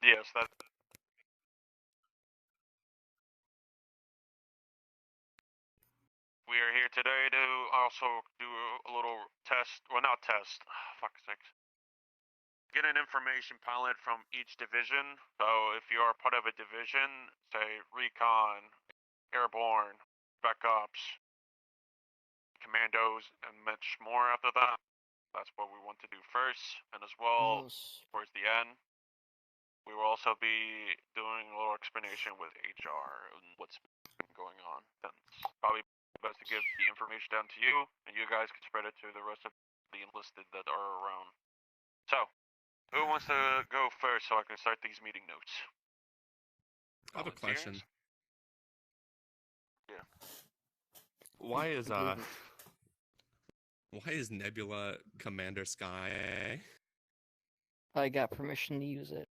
Yes, that. We are here today to also do a little test. Well, not test. Fuck sakes. Get an information palette from each division. So if you are part of a division, say Recon, Airborne, Spec Ops, Commandos, and much more after that. That's what we want to do first, and as well, towards the end, we will also be doing a little explanation with HR and what's been going on. Then it's probably best to give the information down to you, and you guys can spread it to the rest of the enlisted that are around. So, who wants to go first so I can start these meeting notes? I have a question. Yeah. Why is Nebula Commander Sky? I got permission to use it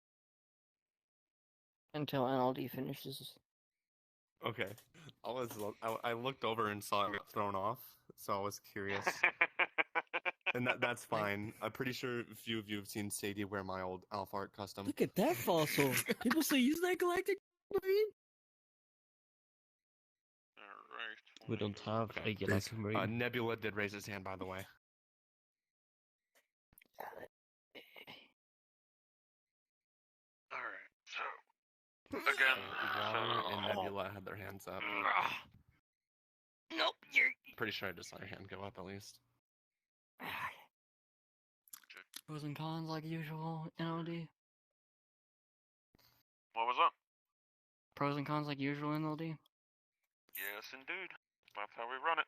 until NLD finishes. Okay. I looked over and saw it get thrown off, so I was curious. And that's fine. I'm pretty sure a few of you have seen Sadie wear my old Alpha Art custom. Look at that fossil. People still use that galactic marine? Alright. We don't have a galactic marine. Nebula did raise his hand, by the way. Alright, so again, Water and Nebula had their hands up. Nope, you're... Pretty sure I just saw your hand go up at least. Pros and cons like usual, NLD. What was up? Pros and cons like usual, NLD. Yes, indeed. That's how we run it.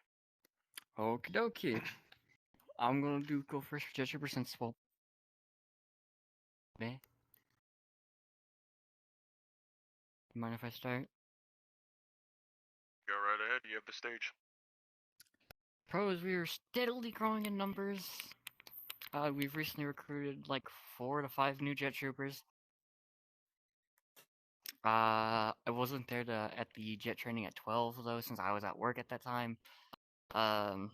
Okie dokie. I'm gonna go first for Gesture Sensible. Me? You mind if I start? Go right ahead, you have the stage. Pros, we are steadily growing in numbers. We've recently recruited like 4 to 5 new jet troopers. I wasn't there at the jet training at 12 though, since I was at work at that time. Con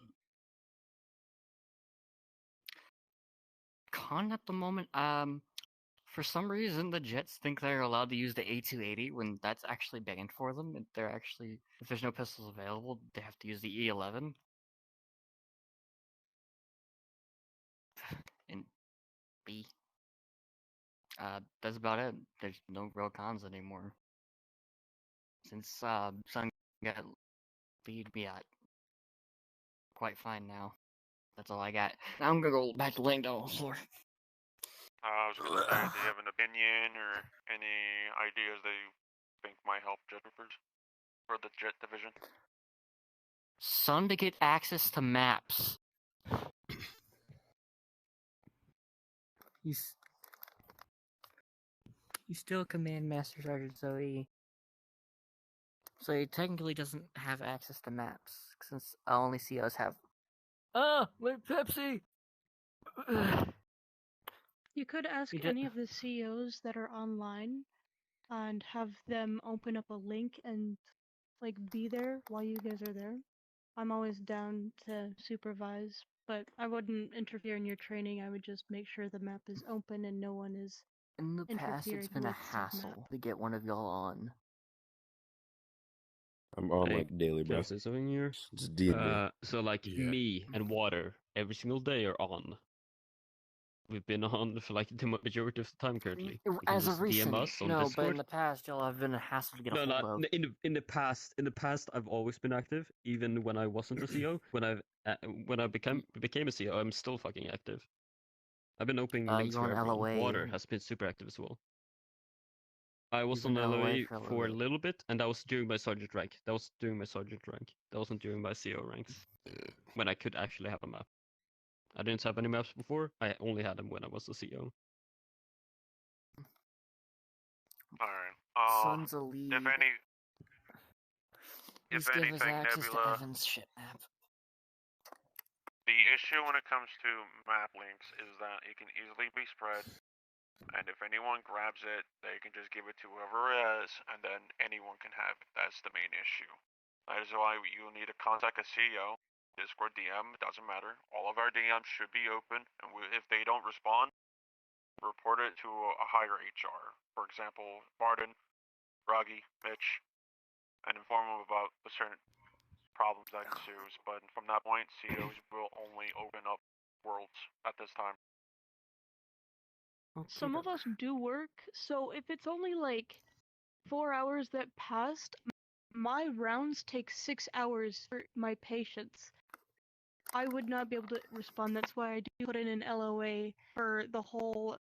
at the moment, for some reason the jets think they're allowed to use the A280 when that's actually banned for them. They're actually, if there's no pistols available, they have to use the E11. And B. That's about it. There's no real cons anymore. Since Sun got lead me at quite fine now. That's all I got. Now I'm gonna go back to laying down on the floor. I was gonna say, do you have an opinion or any ideas that you think might help jet troopers for the jet division? Sun to get access to maps. He's still Command Master Sergeant, so he technically doesn't have access to maps, since only COs have. Wait, Pepsi! You could ask any of the COs that are online and have them open up a link and like be there while you guys are there. I'm always down to supervise, but I wouldn't interfere in your training. I would just make sure the map is open and no one is in the past. It's been a hassle to get one of y'all on. I'm on like daily, bro. Say something here. Just D&D. So like me and Water every single day are on. We've been on for like the majority of the time currently. As of recent, no, but in the past y'all have been a hassle to get a hold of. In the past I've always been active, even when I wasn't a CO. When I became a CO, I'm still fucking active. I've been opening links for everyone. Water has been super active as well. I was on LOA for a little bit, and that was during my sergeant rank. That wasn't during my CO ranks, when I could actually have a map. I didn't have any maps before. I only had them when I was a CO. Alright. Sun's a lead. If anything, Nebula. Evan's shit map. The issue when it comes to map links is that it can easily be spread, and if anyone grabs it, they can just give it to whoever it is, and then anyone can have it. That's the main issue. That is why you need to contact a CEO, Discord DM, it doesn't matter. All of our DMs should be open, and if they don't respond, report it to a higher HR. for example, Martin, Ruggy, Mitch, and inform them about the certain problems that ensues. But from that point, COs will only open up worlds at this time. Some of us do work, so if it's only like 4 hours that passed, my rounds take 6 hours for my patients. I would not be able to respond. That's why I do put in an LOA for the whole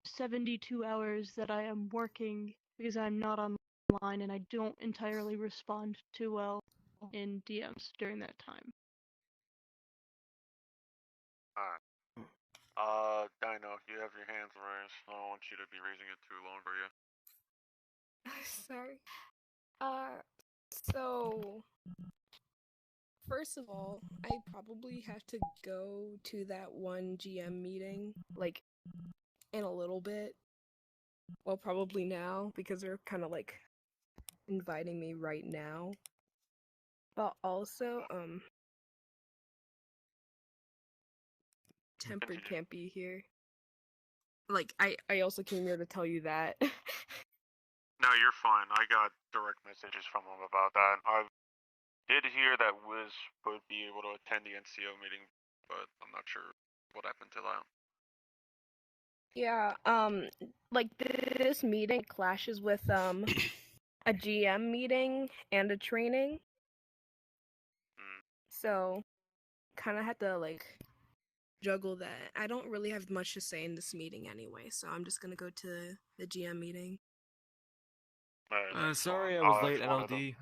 72 hours that I am working, because I'm not online and I don't entirely respond too well in DMs during that time. Alright. Dino, you have your hands raised. I don't want you to be raising it too long for you. Sorry. So first of all, I probably have to go to that one GM meeting, like, in a little bit. Well, probably now, because they're kind of, like, inviting me right now. But also, Tempered can't be here. Like, I also came here to tell you that. No, you're fine. I got direct messages from him about that. I did hear that Wiz would be able to attend the NCO meeting, but I'm not sure what happened to that. Yeah, like, this meeting clashes with, a GM meeting and a training. So, kind of had to, like, juggle that. I don't really have much to say in this meeting anyway, so I'm just gonna go to the GM meeting. Sorry I was late, NLD.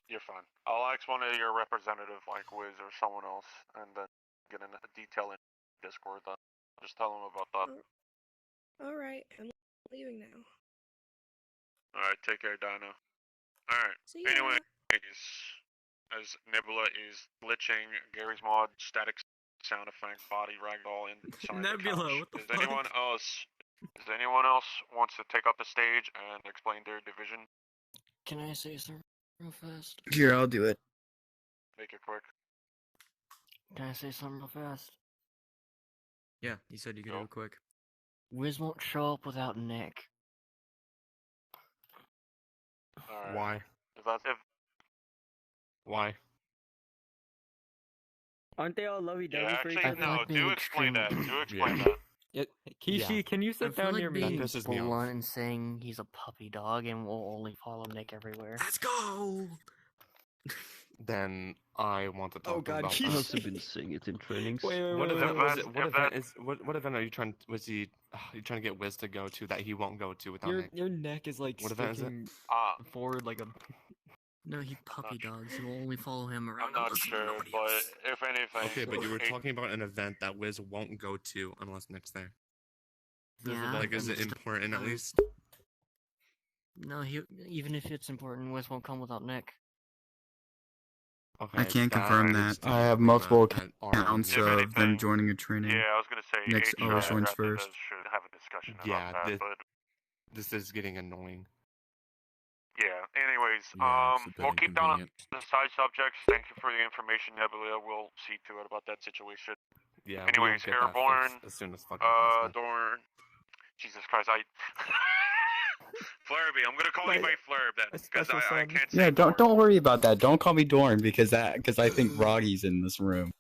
You're fine. I'll ask one of your representative, like Wiz or someone else, and then get a detail in Discord. Then just tell them about that. Alright, I'm leaving now. Alright, take care, Dino. Alright. See ya. Anyways, as Nebula is glitching Gary's mod, static sound effect, body ragdoll inside Nebula, the couch. what the Is fuck? anyone else wants to take up the stage and explain their division? Can I say something real fast? Here, I'll do it. Make it quick. Can I say something real fast? Yeah, you said you could do it quick. Wiz won't show up without Nick. Alright. Why? Why? Aren't they all lovey-dovey Yeah, for each actually, other? no, do explain that. Do explain that. Yeah. Kishi, can you sit down near me? Being That pisses me off. blunt and saying he's a puppy dog and will only follow Nick everywhere. Let's go! Then I want to talk about I've that. also been seeing it in trainings. Wait, What event was it? What if event is? What event are you trying? Was he? You trying to get Wiz to go to that he won't go to without Nick? Your neck is like What event is it? sticking forward like a. No, he puppy dogs. He will only follow him around. I'm not sure, but if anything... Okay, but you were talking about an event that Wiz won't go to unless Nick's there. Yeah. Like, is it important at least? No, even if it's important, Wiz won't come without Nick. Okay, I can't confirm that. I have multiple accounts of them joining a training. Yeah, I was gonna say Nick's HR always joins first. should have a discussion Yeah, about that, but this is getting annoying. yeah. Anyways, Yeah, it's a bit we'll keep down inconvenient. the side subjects. Thank you for the information, Nebula. We'll see to it about that situation. Yeah. Anyways, we'll get that Airborne, fixed as soon as fucking possible. Dorn. Jesus Christ, Flurby. I'm gonna call you by Flurb then, because I can't say. Yeah, don't worry about that. Don't call me Dorn because I think Roggy's in this room.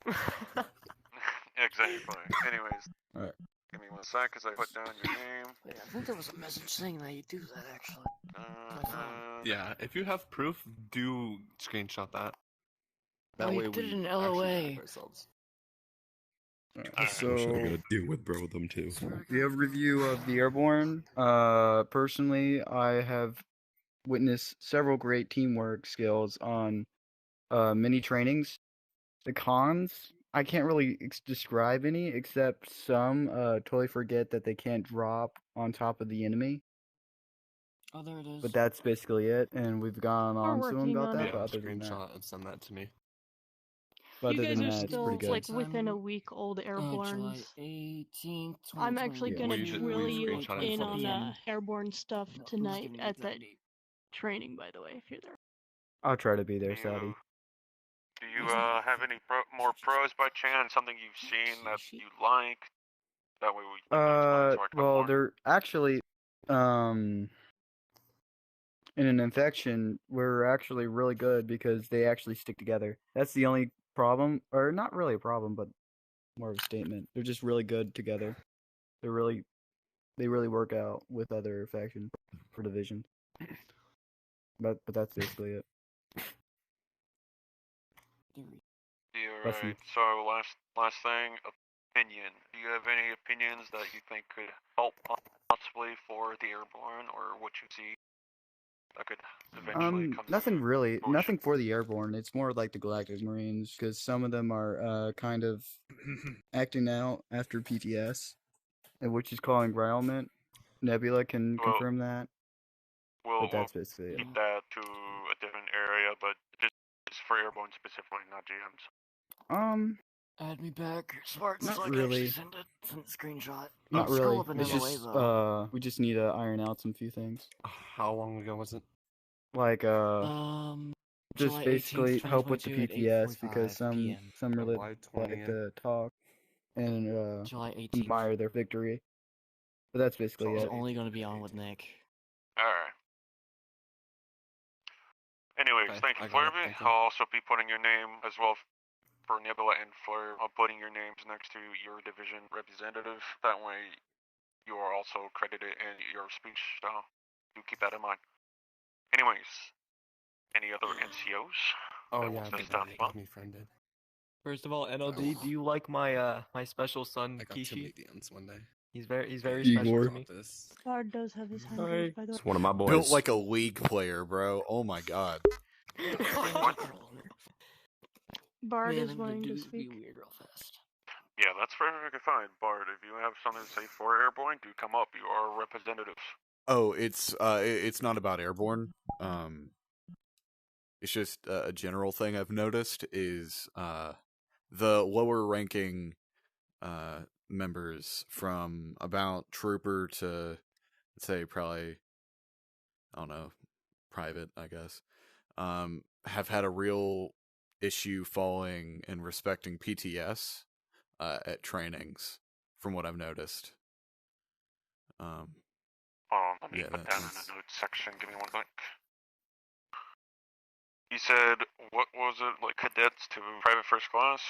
Exactly. Anyways, Alright. give me 1 sec, because I put down your name. Yeah, I think there was a message saying that you do that actually. Yeah, if you have proof, do screenshot that. That way did an LOA. So deal with bro them too. we have review of the Airborne. Personally, I have witnessed several great teamwork skills on mini trainings. The cons, I can't really describe any, except some totally forget that they can't drop on top of the enemy. Oh, there it is. But that's basically it, and we've gone on some working about on that. it. But other than that, Screenshot and send that to me. but You other guys than are that, it's still pretty good. like within a week old Airbornes. July 18th, I'm actually gonna Will you drill you screenshot it in for on me? airborne stuff No, who's tonight giving me at that that training, by the way, if you're there. I'll try to be there, Sadie. Do you have any more pros by chance? Something you've seen that you like? That way we can explain to our Well, more. they're actually in an infection, we're actually really good because they actually stick together. That's the only problem, or not really a problem, but more of a statement. They're just really good together. They really work out with other factions or divisions. But that's basically it. Alright, so last thing, opinion. Do you have any opinions that you think could help possibly for the airborne, or what you see that could eventually come Nothing to really, fruition? nothing for the airborne. It's more like the Galactic Marines, because some of them are kind of acting out after PTS, which is calling environment. Nebula can confirm that. We'll But that's basically it. keep that to a different area, but just for airborne specifically, not GMs. Add me back, Spartan, Not so I can really. actually send a screenshot. Not It's really. called an It's MOA, just though. we just need to iron out some few things. How long ago was it? Like just July basically 18th, help with the 2022 at PTS because 8:45 some PM. really July like 20th. to talk and July 18th. admire their victory. But that's basically It's it. only going to be on with Nick. Alright. Anyways, Okay, thank you, I got it, Flurby. thank you. I'll also be putting your name as well for Nebula and Fleur. I'm putting your names next to your division representative. That way, you are also credited in your speech. So, do keep that in mind. Anyways, any other NCOs? Oh that yeah, wants to they step up? got me friended. First of all, NLD, do you like my my special son I got too many Kishi? DMs one day. He's very special Igor. to me. Bard does have his hand Sorry. raised, by the way. It's one of my boys. Built like a League player, bro. Oh my god. Bard Man, is I'm gonna wanting to do speak. be weird real fast. Yeah, that's perfectly fine, Bard. If you have something to say for airborne, do come up. You are representatives. Oh, it's not about airborne. It's just a general thing I've noticed is the lower ranking members from about trooper to let's say probably I don't know, private, I guess, have had a real issue following and respecting PTS at trainings, from what I've noticed. Hold on, let me Yeah, put down in the notes section. Give me one sec. You said, what was it, like cadets to private first class?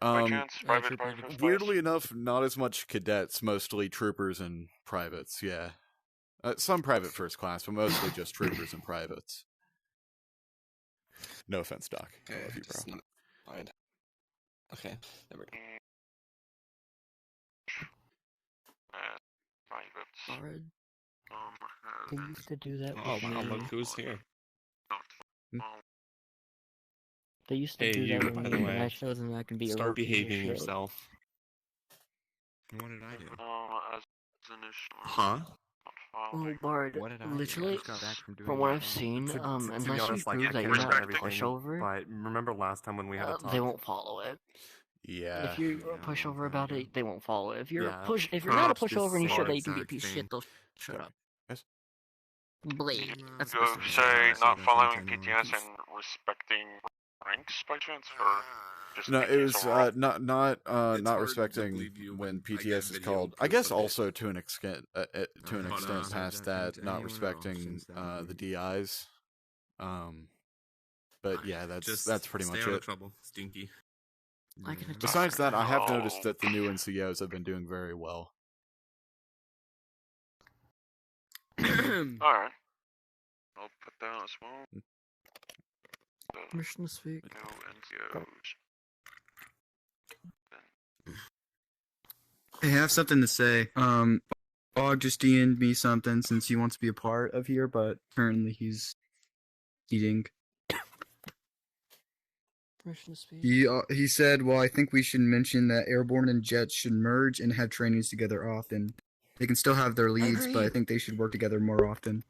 By chance? Private first class? Weirdly enough, not as much cadets, mostly troopers and privates, yeah. Some private first class, but mostly just troopers and privates. No offense, Doc. I love you, bro. Fine. Okay, there we go. Privates. Bard. They used to do that Oh with wow, me. look who's here. They used to Hey, do you, that with by me, the and way. I showed them I can be a Start real piece of behaving shit. yourself. What did I do? As an issue. Huh? Oh, Bard, What did I do? literally, I just got back from doing from what my I've job. seen, To be unless you honest, like, prove I that care you're about not a everything, pushover, but remember last time when we had a talk? they won't follow it. Yeah. If you're a pushover about it, they won't follow it. If you're Yeah, if you're not a Props, pushover and you just show same that you can be a exact piece of thing. shit, they'll shut up. Yes. Blade. That's Go what say not I following think I know PTS this. and respecting ranks by chance, or just No, PTS it was overall? not hard to respecting believe you when when I get PTS is video called. I proof guess of it. also to an extent But, past that, not respecting the DIs. But yeah, that's pretty stay much out of it. trouble, Stinky. I can attest Besides to that, I have Oh. noticed that the new NCOs have been doing very well. Alright. I'll put that as well. Mission this week. No NCOs. I have something to say. Bog just DM'd me something since he wants to be a part of here, but currently he's eating. Mission this week. He said, well, I think we should mention that Airborne and Jets should merge and have trainings together often. They can still have their leads, but I think they should work together more often.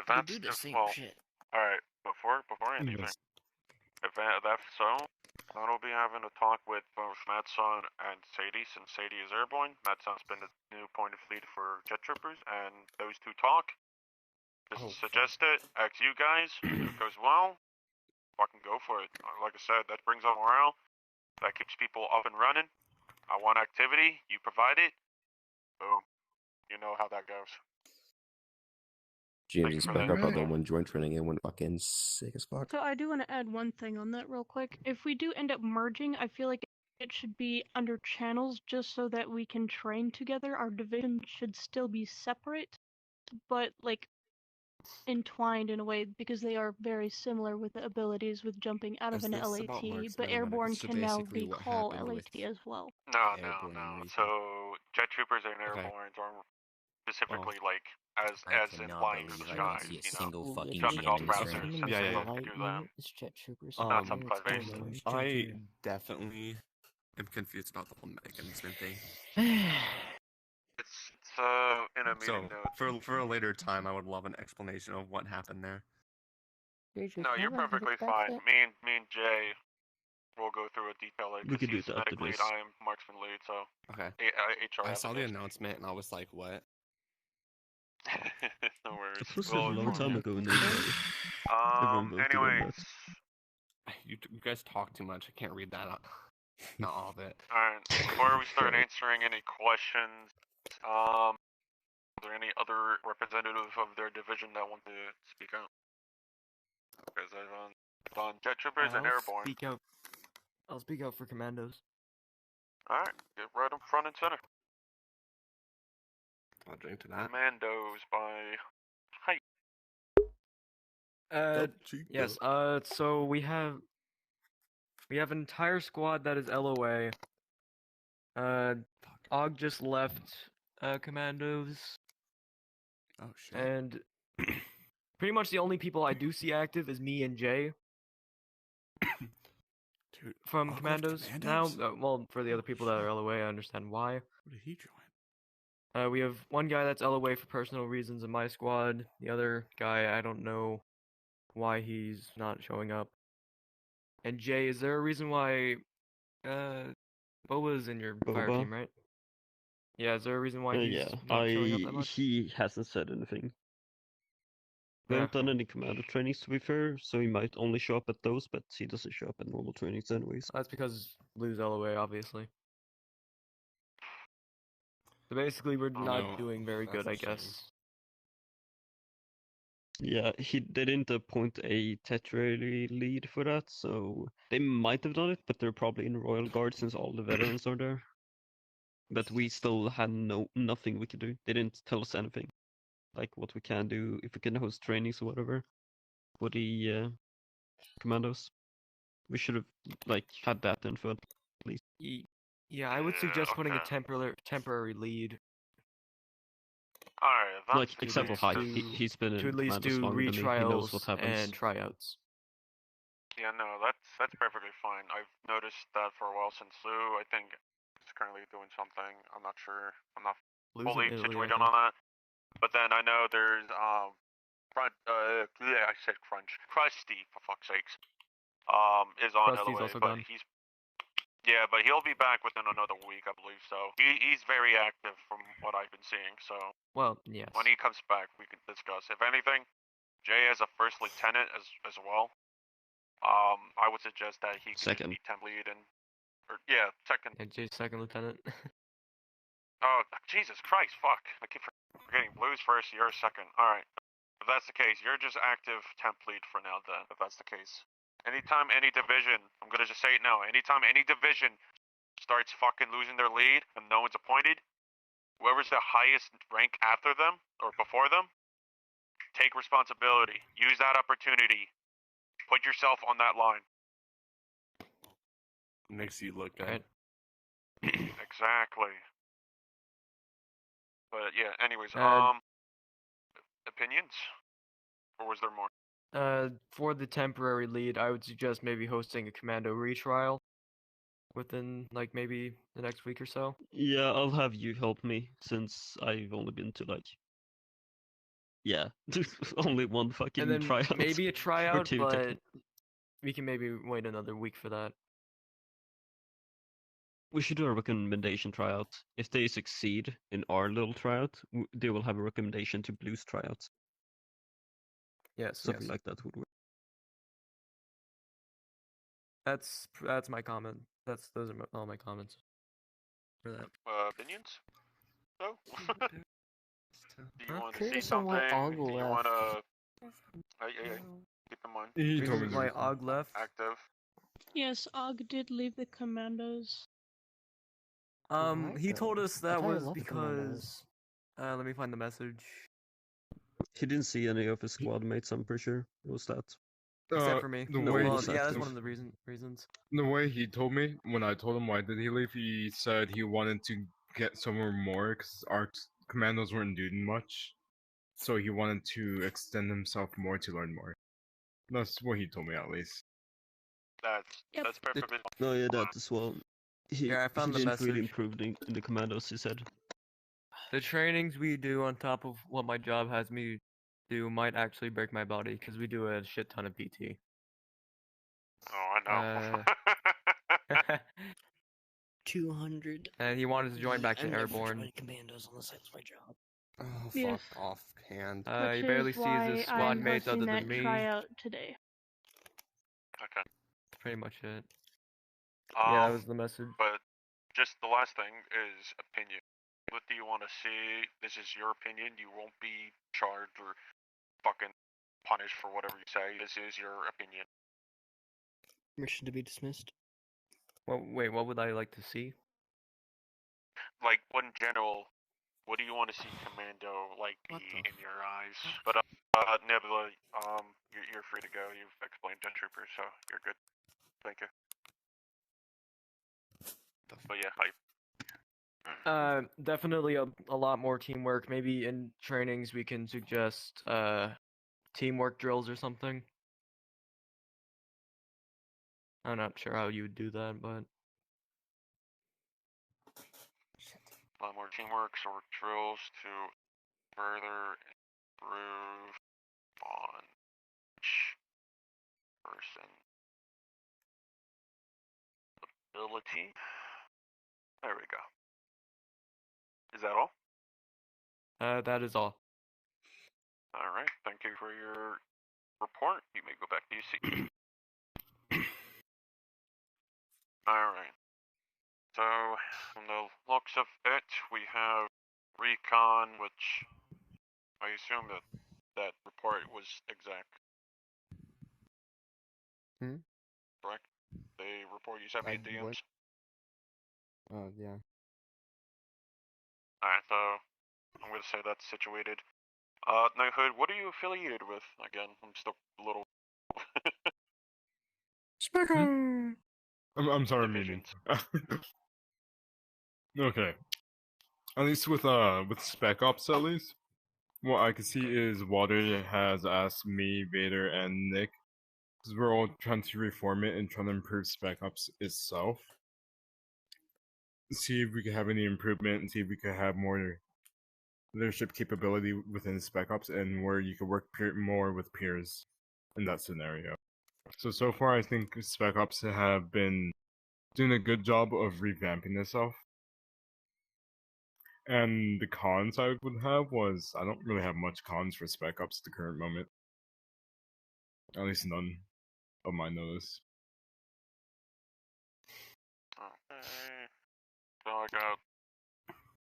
If They that's do the same well, shit. alright, before anything, if that's so, I'll be having a talk with both Matson and Sadie, since Sadie is airborne. Matson's been the new point of lead for jet troopers, and those two talk. Just suggest it, ask you guys, if it goes well, fucking go for it. Like I said, that brings up morale, that keeps people up and running. I want activity, you provide it, boom. you know how that goes. GMs you for spec that. up other one joint training and went fucking sick as fuck. So I do want to add one thing on that real quick. If we do end up merging, I feel like it should be under channels just so that we can train together. Our division should still be separate, but like entwined in a way because they are very similar with the abilities with jumping out of an LAT, but Airborne can now recall LAT as well. No. So jet troopers and airbornes are specifically like as in flying in the sky, jumping off raptors. Yeah. To do them. Jet troopers. Not some based. I definitely am confused about the whole mechanism thing. It's in a meeting note. For a later time, I would love an explanation of what happened there. No, you're perfectly fine. Me and Jay will go through a detail. We could do that after medic lead. this. I'm marksman lead, so Okay. HR. I saw the announcement and I was like, what? No worries. It was a long time ago in the anyways. You guys talk too much. I can't read that. Not all of it. Alright, before we start answering any questions, are there any other representatives of their division that want to speak out? Because I've done jet troopers and airborne. I'll speak out for commandos. Alright, get right in front and center. I'll drink to that. Commandos by height. Yes, so we have an entire squad that is LOA. Og just left commandos. Oh shit. And pretty much the only people I do see active is me and Jay. Dude, from Og commandos left now. commandos? Well, for the other people that are LOA, I understand why. Where did he join? We have one guy that's LOA for personal reasons in my squad. The other guy, I don't know why he's not showing up. And Jay, is there a reason why Boba's in your fire Boba? team, right? Yeah, is there a reason why he's Yeah, not showing up that much? he hasn't said anything. We Yeah. haven't done any commando trainings to be fair, so he might only show up at those, but he doesn't show up at normal trainings anyways. That's because Lou's LOA, obviously. So basically, we're not doing very good, I guess. Yeah, they didn't appoint a temporary lead for that, so they might have done it, but they're probably in Royal Guard since all the veterans are there. But we still had nothing we could do. They didn't tell us anything, like what we can do, if we can host trainings or whatever for the commandos. We should have had that info at least. Yeah, I would suggest putting a temporary lead. Alright, except for Hyde, he's been in to at least commandos do longer than me. He knows what retrials happens. and tryouts. Yeah, no, that's perfectly fine. I've noticed that for a while since Lou, I think, is currently doing something. I'm not sure. I'm not Lou's in fully Italy, situated I on that. But then I know there's I said Crunch. Krusty, for fuck's sakes. Is on Krusty's LOA, also but done. but he'll be back within another week, I believe. So he's very active from what I've been seeing. So Well, yes. when he comes back, we can discuss. If anything, Jay as a first lieutenant as well. I would suggest that he can be temp lead and second. And Jay's second lieutenant. Oh, Jesus Christ, fuck. I keep forgetting. Blue's first, you're second. Alright. If that's the case, you're just active temp lead for now then, if that's the case. Anytime any division, I'm gonna just say it now, anytime any division starts fucking losing their lead and no one's appointed, whoever's the highest rank after them, or before them, take responsibility. Use that opportunity. Put yourself on that line. Makes you look good. Exactly. But yeah, anyways, opinions? Or was there more? For the temporary lead, I would suggest maybe hosting a commando retrial within maybe the next week or so. Yeah, I'll have you help me since I've only been to only one fucking And then tryout. maybe a tryout, two, but we can maybe wait another week for that. We should do a recommendation tryout. If they succeed in our little tryout, they will have a recommendation to Blue's tryouts. Yes, Something like that would work. That's my comment. Those are all my comments for that. Opinions? No? you want to say something? Do you want to? Keep in mind. He told me why Og left. Active. Yes, Og did leave the commandos. He told us that was because. Let me find the message. He didn't see any of his squad mates. I'm pretty sure it was that. Except for me. Well, yeah, that's one of the reasons. The way he told me, when I told him why did he leave, he said he wanted to get somewhere more because our commandos weren't doing much. So he wanted to extend himself more to learn more. That's what he told me, at least. That's perfectly fine. No, yeah, that as well. Yeah, I found he the didn't really message. improve in the commandos, he said. The trainings we do on top of what my job has me do might actually break my body because we do a shit ton of PT. Oh, I know. 200. And he wanted to join back to I'm never Airborne. joining commandos unless that's my job. Oh, Yes. fuck off, hand. He barely sees his squad mates other than me. Tryout today. Okay. That's pretty much it. Yeah, that was the message. But just the last thing is opinion. What do you want to see? This is your opinion. You won't be charged or fucking punished for whatever you say. This is your opinion. Mission to be dismissed. Well, wait, what would I like to see? Like, in general, what do you want to see Commando like be in your eyes? But Nebula, you're free to go. You've explained to troopers, so you're good. Thank you. But yeah, Definitely a lot more teamwork. Maybe in trainings we can suggest teamwork drills or something. I'm not sure how you would do that, but a lot more teamwork or drills to further improve on each person ability. There we go. Is that all? that is all. All right. Thank you for your report. You may go back to your seat. All right. So, from the looks of it, we have recon, which I assume that report was exact. Correct? The report you sent me in DMs? Yeah. Alright, so I'm gonna say that's situated. Knighthood, what are you affiliated with? Again, I'm still a little... I'm sorry, meaning. Okay. At least with Spec Ops, at least, what I can see is Water has asked me, Vader, and Nick, because we're all trying to reform it and trying to improve Spec Ops itself. See if we could have any improvement and see if we could have more leadership capability within Spec Ops and where you could work more with peers in that scenario. So far, I think Spec Ops have been doing a good job of revamping itself. And the cons I would have was I don't really have much cons for Spec Ops at the current moment. At least none of my notice. Okay. So I got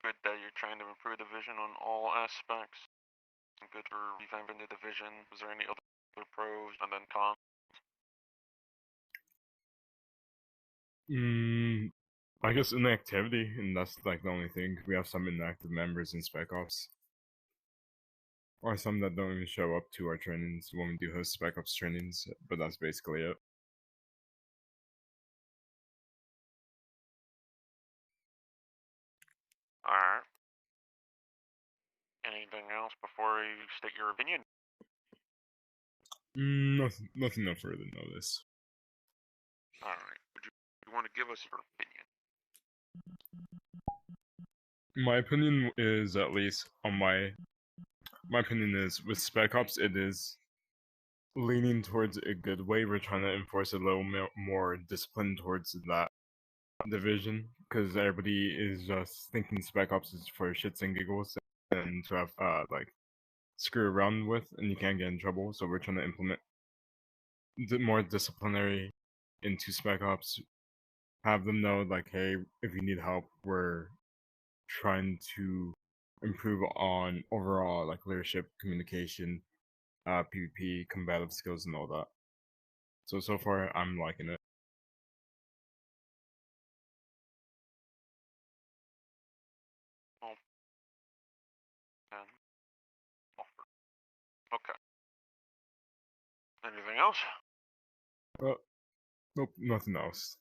good that you're trying to improve the vision on all aspects. Good for revamping the division. Was there any other pros and then cons? I guess inactivity, and that's like the only thing. We have some inactive members in Spec Ops. Or some that don't even show up to our trainings when we do host Spec Ops trainings, but that's basically it. Alright. Anything else before you state your opinion? Nothing no further notice. Alright. Would you want to give us your opinion? My opinion is, at least on my opinion is, with Spec Ops, it is leaning towards a good way. We're trying to enforce a little more discipline towards that division, because everybody is just thinking Spec Ops is for shits and giggles and to have like screw around with, and you can't get in trouble. So we're trying to implement more disciplinary into Spec Ops. Have them know, like, hey, if you need help, we're trying to improve on overall like leadership, communication, PvP, combative skills, and all that. So far, I'm liking it. Okay. Anything else? Nope, nothing else.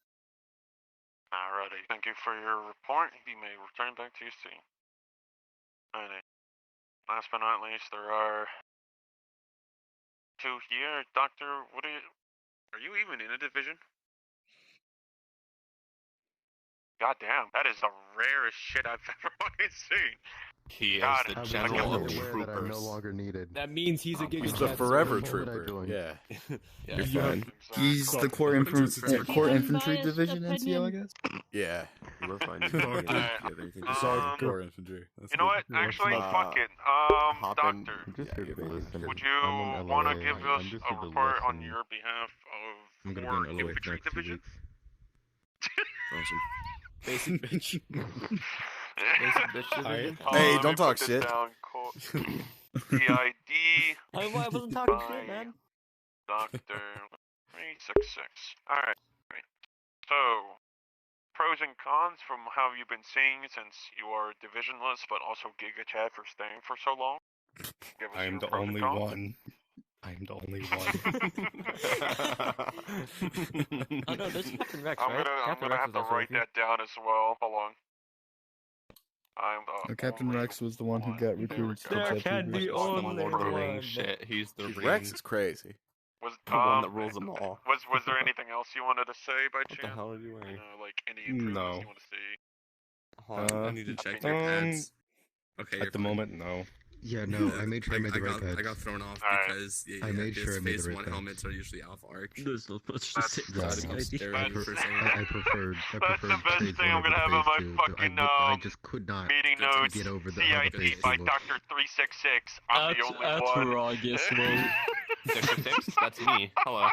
Alrighty. Thank you for your report. You may return back to your seat. Alrighty. Last but not least, there are two here. Doctor, what are you even in a division? God damn, that is the rarest shit I've ever seen. He God, is the I general can't of believe- troopers. no longer needed. That means he's a Giga He's the Chad forever soldier. trooper. Yeah. Yeah. You're fine. He's the core infantry division NCO, I guess. Yeah. You were fine. Alright. Core infantry. That's You know good. what? Actually, fuck it. Doctor, would you want to give us a report on your behalf of more infantry division? Awesome. Basic bitch. Basic bitch division. Hey, don't talk shit. DID. I wasn't talking shit, man. Doctor 366. Alright. So, pros and cons from how you've been seeing since you are divisionless, but also Giga Chad for staying for so long. Give us I am your the pros and only cons. one. I am the only one. Oh no, there's Captain Rex, I'm right? gonna Captain have Rex to was also write with you. that down as well. Hold on. I'm the Captain only Rex was the one who got recruited to There the can be He's the only Lord of the one. Rings shit. He's the Dude, ring. Rex is crazy. Was The one that rules them all. Was there anything else you wanted to say by What chance? the hell are you wearing? Like any improvements No. you want to see? Hold on, I need to check your pads. Okay, At the moment, no. Yeah, no, I made sure I made the right pads. I got thrown off Alright. because I made sure I made phase the right one pads. helmets are usually Alpha Arc. There's not much to say. Yeah, That's I staring for saying I preferred That's the best phase thing one I'm gonna have over on my phase two. fucking I just could not meeting notes. get over the CID phase two by look. Dr. 366. I'm the only one. where I guess, well. 666? That's me. Hello.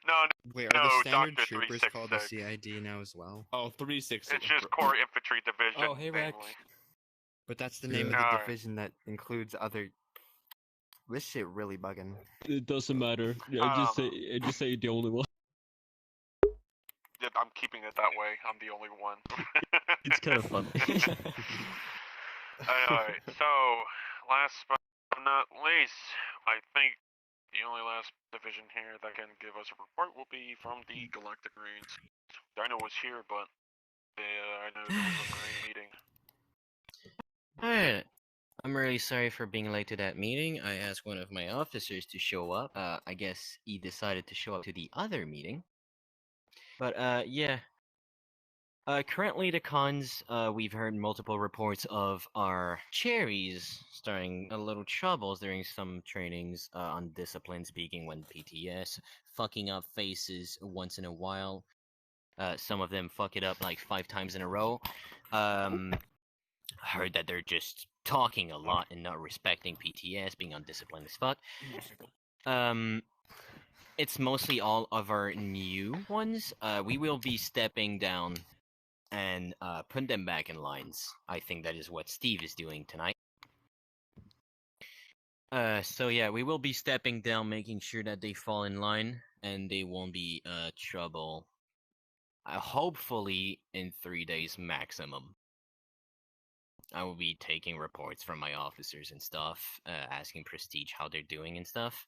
No, Wait, are no, the standard Dr. troopers called the 366. CID now as well? Oh, 360. It's just Core Infantry Division. Oh, hey Rex. mainly. But that's the name of Alright. the division that includes other. This shit really bugging. It doesn't matter. I Just say the only one. Yeah, I'm keeping it that way. I'm the only one. It's kind of funny. Alright, so last but not least, I think the only last division here that can give us a report will be from the Galactic Marines. Dino was here, but I know there was a Marine meeting. Alright. I'm really sorry for being late to that meeting. I asked one of my officers to show up. I guess he decided to show up to the other meeting. But, yeah. Currently the cons, we've heard multiple reports of our cherries starting a little troubles during some trainings on discipline, speaking when PTS, fucking up faces once in a while. Some of them fuck it up like 5 times in a row. Heard that they're just talking a lot and not respecting PTS, being undisciplined as fuck. It's mostly all of our new ones. We will be stepping down and put them back in lines. I think that is what Steve is doing tonight. So yeah, we will be stepping down, making sure that they fall in line and they won't be trouble. Hopefully in 3 days maximum. I will be taking reports from my officers and stuff, asking Prestige how they're doing and stuff.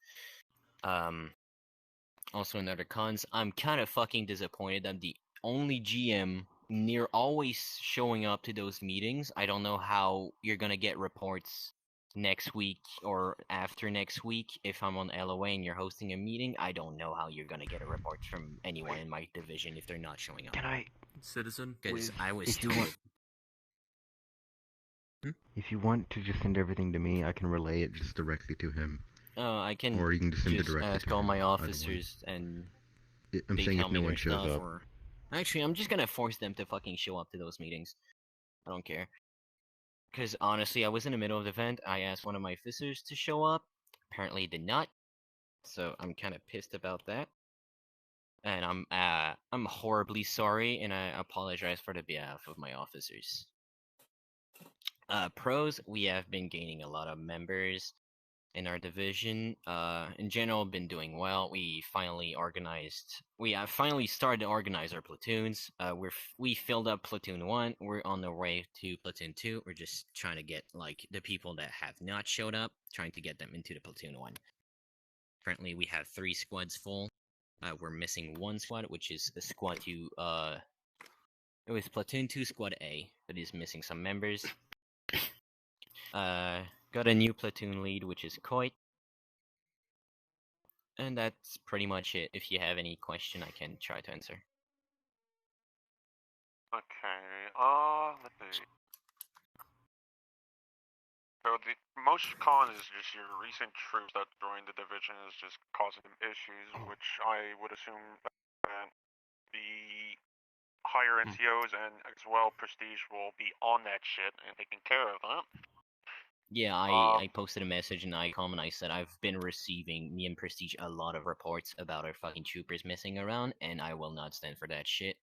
Also in other cons, I'm kind of fucking disappointed I'm the only GM near always showing up to those meetings. I don't know how you're gonna get reports next week or after next week if I'm on LOA and you're hosting a meeting. I don't know how you're gonna get a report from anyone in my division if they're not showing up. Can I, citizen? Because I was if you told. want, If you want to just send everything to me, I can relay it just directly to him. I can Or you can just send it just directly ask to all him, my either one. officers and I'm they saying tell if me no their one shows stuff, up. or actually I'm just gonna force them to fucking show up to those meetings. I don't care. Because honestly, I was in the middle of the event. I asked one of my officers to show up. Apparently, he did not. So I'm kind of pissed about that. And I'm horribly sorry, and I apologize for the behalf of my officers. Pros, we have been gaining a lot of members in our division. In general, been doing well. We finally started to organize our platoons. We filled up platoon 1. We're on the way to platoon 2. We're just trying to get like the people that have not showed up, trying to get them into the platoon 1. Currently, we have 3 squads full. We're missing 1 squad, which is the squad 2. It was platoon 2, squad A, that is missing some members. Got a new platoon lead, which is Coit. And that's pretty much it. If you have any question, I can try to answer. Okay, let's see. So the most cons is just your recent troops that joined the division is just causing them issues, which I would assume that the higher NCOs and as well Prestige will be on that shit and taking care of that. Yeah, I posted a message in ICOM and I said I've been receiving, me and Prestige, a lot of reports about our fucking troopers messing around, and I will not stand for that shit.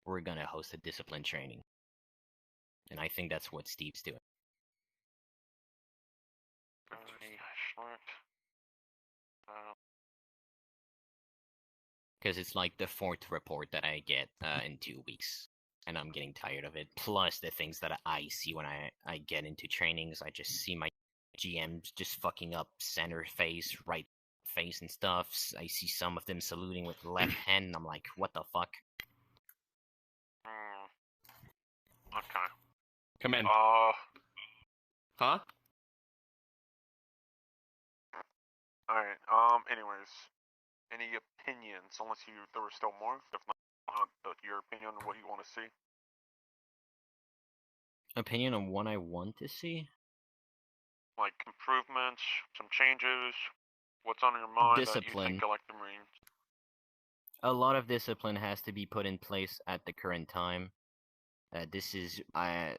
We're gonna host a discipline training. And I think that's what Steve's doing. Because it's like the 4th report that I get in 2 weeks. And I'm getting tired of it. Plus the things that I see when I get into trainings, I just see my GMs just fucking up center face, right face and stuff. I see some of them saluting with the left hand, and I'm like, what the fuck? Okay. Come in. Huh? Alright, anyways. Any opinions, unless there were still more? If not, your opinion on what you want to see? Opinion on what I want to see? Like improvements, some changes, what's on your mind Discipline. that you think you like the Marines? A lot of discipline has to be put in place at the current time. This is I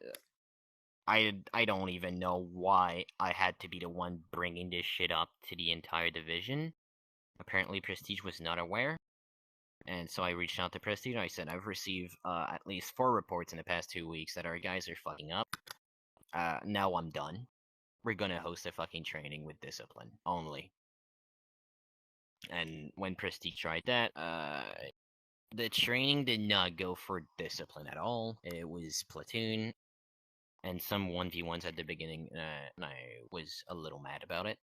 don't even know why I had to be the one bringing this shit up to the entire division. Apparently Prestige was not aware. And so I reached out to Prestige and I said, I've received at least 4 reports in the past 2 weeks that our guys are fucking up. Now I'm done. We're gonna host a fucking training with discipline only. And when Prestige tried that, the training did not go for discipline at all. It was platoon and some 1v1s at the beginning, and I was a little mad about it.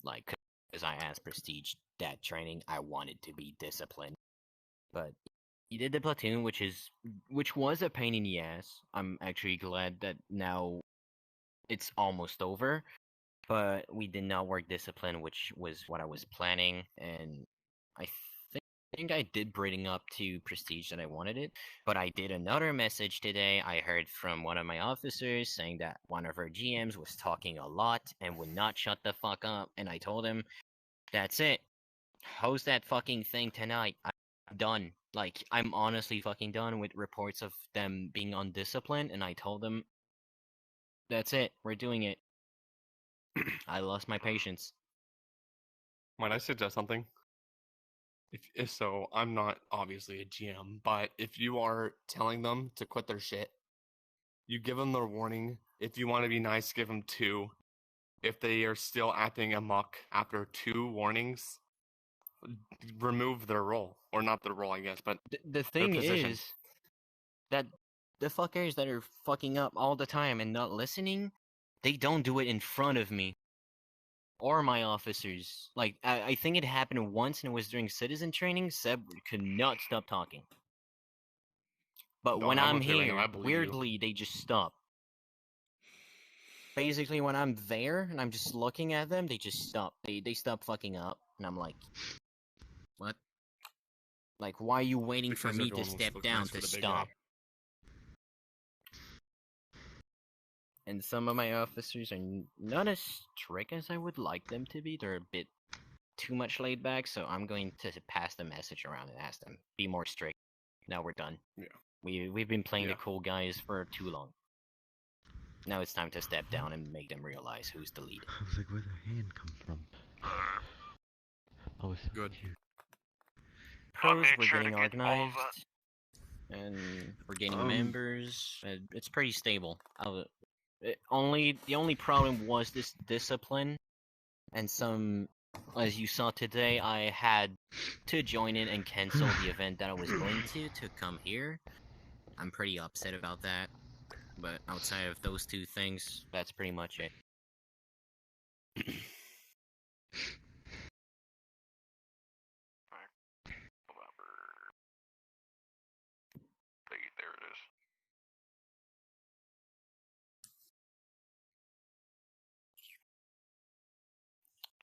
Like, because I asked Prestige that training, I wanted to be disciplined. But he did the platoon, which was a pain in the ass. I'm actually glad that now it's almost over. But we did not work discipline, which was what I was planning, and I think I did bring up to Prestige that I wanted it, but I did another message today. I heard from one of my officers saying that one of our GMs was talking a lot and would not shut the fuck up, and I told him, that's it. Host that fucking thing tonight. I'm done. Like, I'm honestly fucking done with reports of them being undisciplined, and I told them, that's it. We're doing it. I lost my patience. Might I suggest something? If so, I'm not obviously a GM, but if you are telling them to quit their shit, you give them their warning. If you want to be nice, give them 2. If they are still acting amok after 2 warnings, remove their role. Or not their role, I guess, but the thing is that the fuckers that are fucking up all the time and not listening, they don't do it in front of me. Or my officers. Like, I think it happened once and it was during citizen training. Seb could not stop talking. But when I'm here, weirdly, they just stop. Basically, when I'm there and I'm just looking at them, they just stop. They stop fucking up. And I'm like, what? Like, why are you waiting for me to step down to stop? And some of my officers are not as strict as I would like them to be. They're a bit too much laid back, so I'm going to pass the message around and ask them, be more strict. Now we're done. Yeah. We've been playing the cool guys for too long. Now it's time to step down and make them realize who's the lead. I was like, where'd the hand come from? Oh, it's good. Pros, we're getting organized, and we're gaining members. It's pretty stable. The only problem was this discipline, and some, as you saw today, I had to join in and cancel the event that I was going to come here. I'm pretty upset about that, but outside of those two things, that's pretty much it. There it is.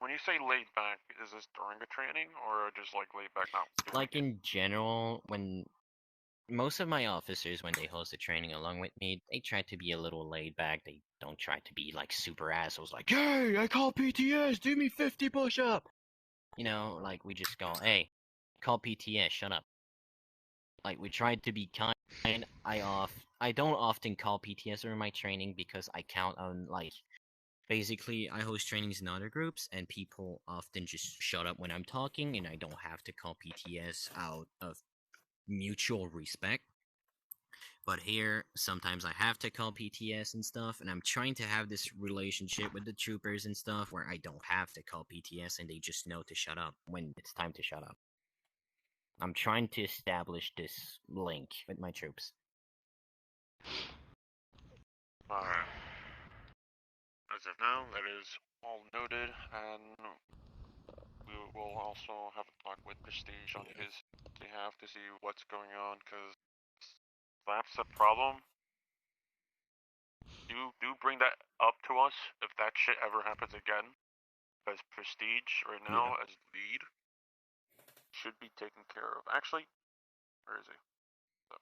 When you say laid back, is this during a training or just like laid back not doing Like in general, when most of my officers, when they host a training along with me, they try to be a little laid back. They don't try to be like super assholes like, "Hey, I call PTS, do me 50 push-up!" You know, like we just go, "Hey, call PTS, shut up." Like we tried to be kind. I don't often call PTS during my training because I count on like, basically I host trainings in other groups and people often just shut up when I'm talking and I don't have to call PTS out of mutual respect. But here, sometimes I have to call PTS and stuff, and I'm trying to have this relationship with the troopers and stuff where I don't have to call PTS and they just know to shut up when it's time to shut up. I'm trying to establish this link with my troops. Alright. As of now, that is all noted, and we will also have a talk with Prestige on his behalf to see what's going on, because that's the problem. Do bring that up to us if that shit ever happens again, because Prestige right now as lead should be taken care of. Actually, where is he? So,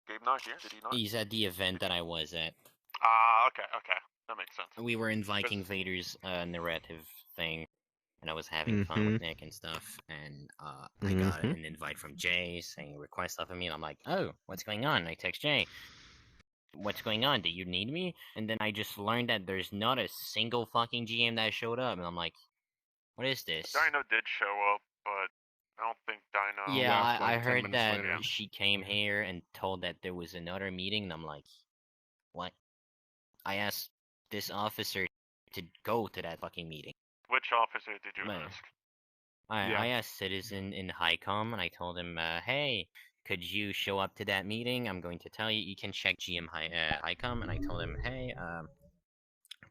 Gabe not here? Did he not? He's at the event that I was at. Ah, okay, that makes sense. We were in Viking Vader's narrative thing, and I was having fun with Nick and stuff, and I got an invite from Jay saying request stuff of me, and I'm like, oh, what's going on? And I text Jay, what's going on? Do you need me? And then I just learned that there's not a single fucking GM that showed up, and I'm like, what is this? Dino did show up, but I don't think Dino... Yeah, I heard that she came here and told that there was another meeting, and I'm like, what? I asked this officer to go to that fucking meeting. Which officer did you ask? I asked Citizen in HICOM, and I told him, hey, could you show up to that meeting? I'm going to tell you, you can check GM HICOM, and I told him, hey,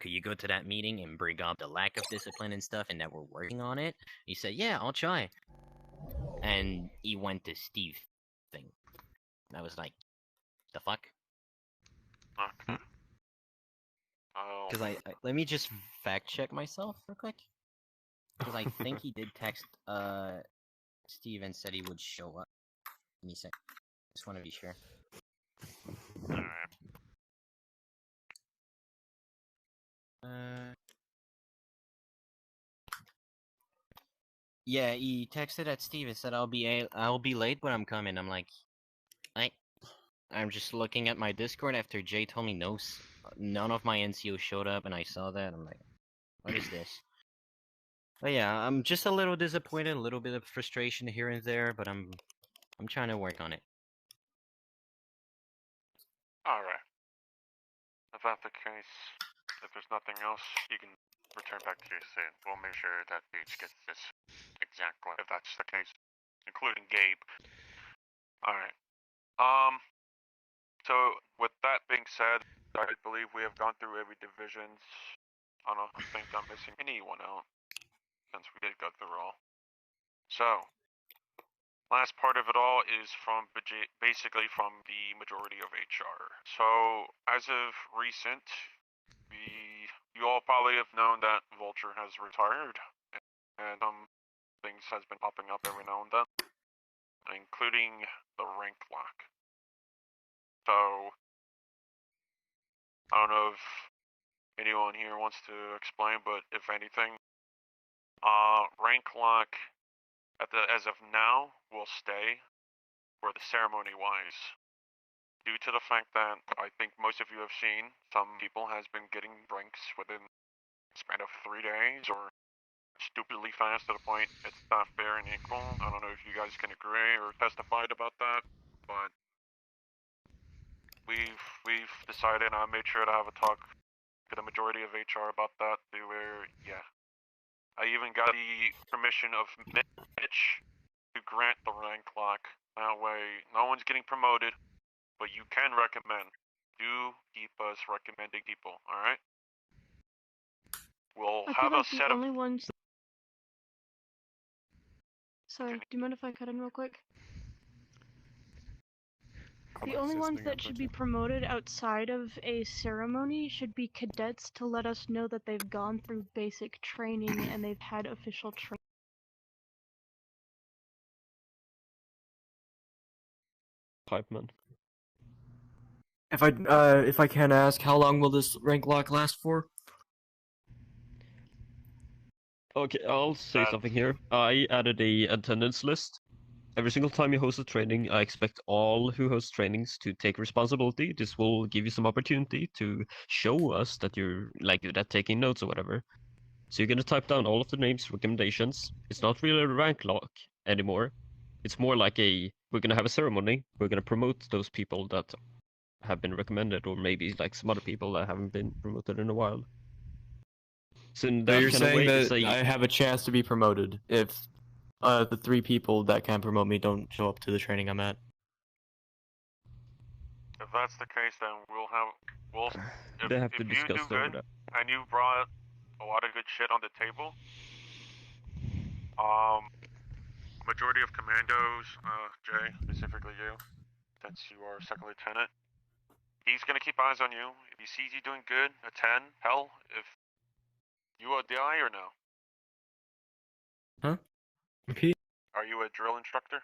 could you go to that meeting and bring up the lack of discipline and stuff, and that we're working on it? He said, yeah, I'll try. And he went to Steve thing. And I was like, the fuck? Okay. Because let me just fact check myself real quick. Because I think he did text Steve and said he would show up. And he said, just want to be sure. Alright. Yeah, he texted at Steve and said I'll be late, but I'm coming. I'm like, I'm just looking at my Discord after Jay told me none of my NCOs showed up, and I saw that. I'm like, what is this? But yeah, I'm just a little disappointed, a little bit of frustration here and there, but I'm trying to work on it. Alright. If that's the case, if there's nothing else, you can return back to your scene. We'll make sure that Beach gets this exact one, if that's the case, including Gabe. Alright. So, with that being said, I believe we have gone through every divisions. I don't think I'm missing anyone out, since we did go through all. So, last part of it all is from basically from the majority of HR. So, as of recent, you all probably have known that Vulture has retired, and some things has been popping up every now and then, including the rank lock. So, I don't know if anyone here wants to explain, but if anything, rank lock as of now will stay for the ceremony-wise. Due to the fact that I think most of you have seen, some people has been getting ranks within a span of 3 days, or stupidly fast to the point it's not fair and equal. I don't know if you guys can agree or testified about that, but we've decided, and I made sure to have a talk with the majority of HR about that. I even got the permission of Mitch to grant the rank lock. That way, no one's getting promoted, but you can recommend. Do keep us recommending people, alright? We'll I have feel a like the set of... only ones. Sorry, do you mind if I cut in real quick? The only ones that should be promoted outside of a ceremony should be cadets to let us know that they've gone through basic training and they've had official training. Pipeman. If I can ask, how long will this rank lock last for? Okay, I'll say something here. I added a attendance list. Every single time you host a training, I expect all who host trainings to take responsibility. This will give you some opportunity to show us that you're good at taking notes or whatever. So you're gonna type down all of the names, recommendations. It's not really a rank lock anymore. It's more like we're gonna have a ceremony. We're gonna promote those people that have been recommended, or maybe like some other people that haven't been promoted in a while. So in that you're kind of saying way, that I have a chance to be promoted if the 3 people that can promote me don't show up to the training I'm at. If that's the case, then They have if to you discuss do over good, that. and you brought a lot of good shit on the table, majority of commandos, Jay, specifically you, since you are second lieutenant, he's gonna keep eyes on you. If he sees you doing good, a 10, hell, if you a DI or no? Huh? Repeat? Are you a drill instructor?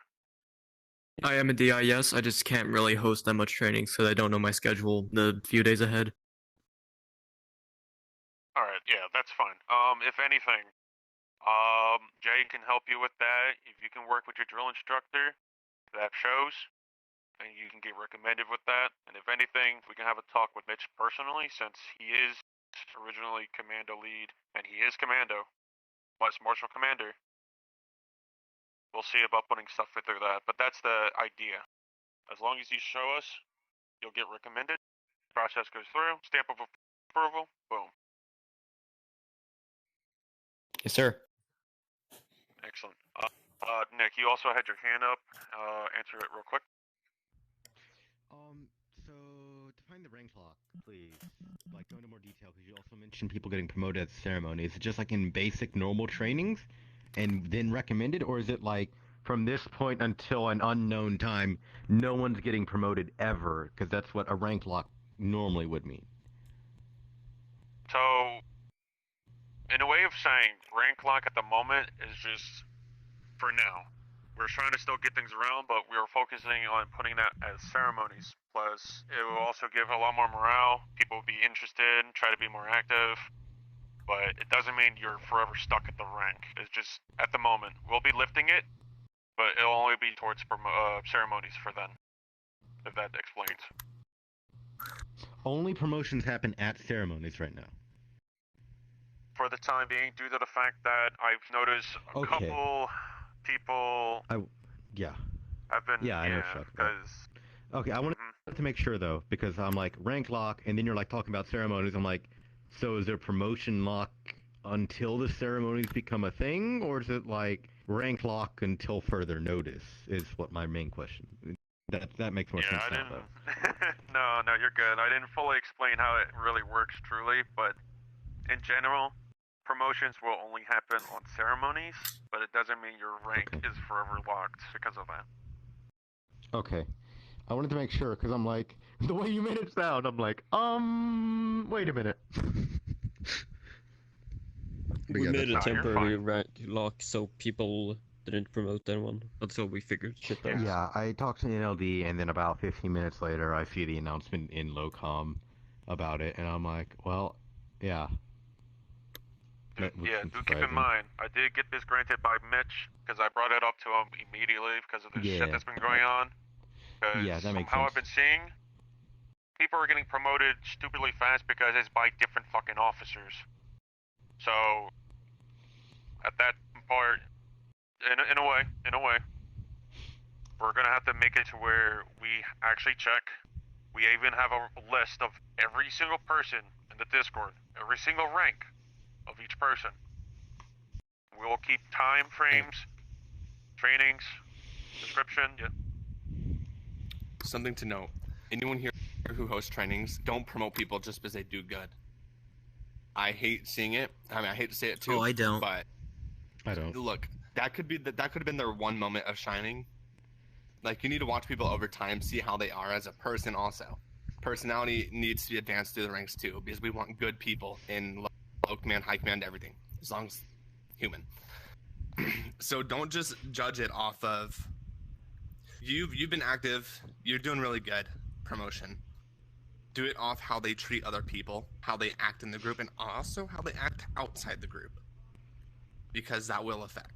I am a DI, yes. I just can't really host that much training, so I don't know my schedule the few days ahead. Alright, yeah, that's fine. If anything, Jay can help you with that. If you can work with your drill instructor, that shows, and you can get recommended with that. And if anything, we can have a talk with Mitch personally, since he is originally commando lead, and he is commando, vice marshal commander. We'll see about putting stuff through that, but that's the idea. As long as you show us, you'll get recommended. Process goes through, stamp of approval, boom. Yes, sir. Excellent. Nick, you also had your hand up. Answer it real quick. So define the rank lock, please. Like, go into more detail, because you also mentioned people getting promoted at the ceremony. Is it just like in basic normal trainings, and then recommended, or is it like from this point until an unknown time, no one's getting promoted ever? Because that's what a rank lock normally would mean. So, in a way of saying, rank lock at the moment is just for now. We're trying to still get things around, but we're focusing on putting that as ceremonies. Plus, it will also give a lot more morale. People will be interested, try to be more active. But it doesn't mean you're forever stuck at the rank. It's just, at the moment, we'll be lifting it, but it'll only be towards ceremonies for then. If that explains. Only promotions happen at ceremonies right now. For the time being, due to the fact that I've noticed a couple people Yeah. have been, I know because... Okay, I wanted to make sure, though, because I'm like, rank lock, and then you're like talking about ceremonies, I'm like, so is there promotion lock until the ceremonies become a thing, or is it like rank lock until further notice, is what my main question. That makes more sense now, though. No, you're good. I didn't fully explain how it really works truly, but in general, promotions will only happen on ceremonies, but it doesn't mean your rank is forever locked because of that. Okay. I wanted to make sure, because I'm like, the way you made it sound, I'm like, wait a minute. We made a temporary rank lock so people didn't promote anyone until we figured shit out. Yeah, I talked to the NLD, and then about 15 minutes later, I see the announcement in Locom about it, and I'm like, well, yeah. Do keep in mind, I did get this granted by Mitch, because I brought it up to him immediately because of the shit that's been going on. Because that makes from how sense. I've been seeing, people are getting promoted stupidly fast because it's by different fucking officers. So, at that part, in a way, we're gonna have to make it to where we actually check, We even have a list of every single person in the Discord, every single rank of each person. We will keep time frames, trainings, description. Yeah. Something to note: anyone here who hosts trainings, don't promote people just because they do good. I hate seeing it. I mean, I hate to say it too. Oh, I don't. But I don't. Look, that could have been their one moment of shining. Like, you need to watch people over time, see how they are as a person. Also, personality needs to be advanced through the ranks too, because we want good people in low command, high command, everything, as long as human. So don't just judge it off of you've been active, you're doing really good. Promotion. Do it off how they treat other people, how they act in the group, and also how they act outside the group, because that will affect.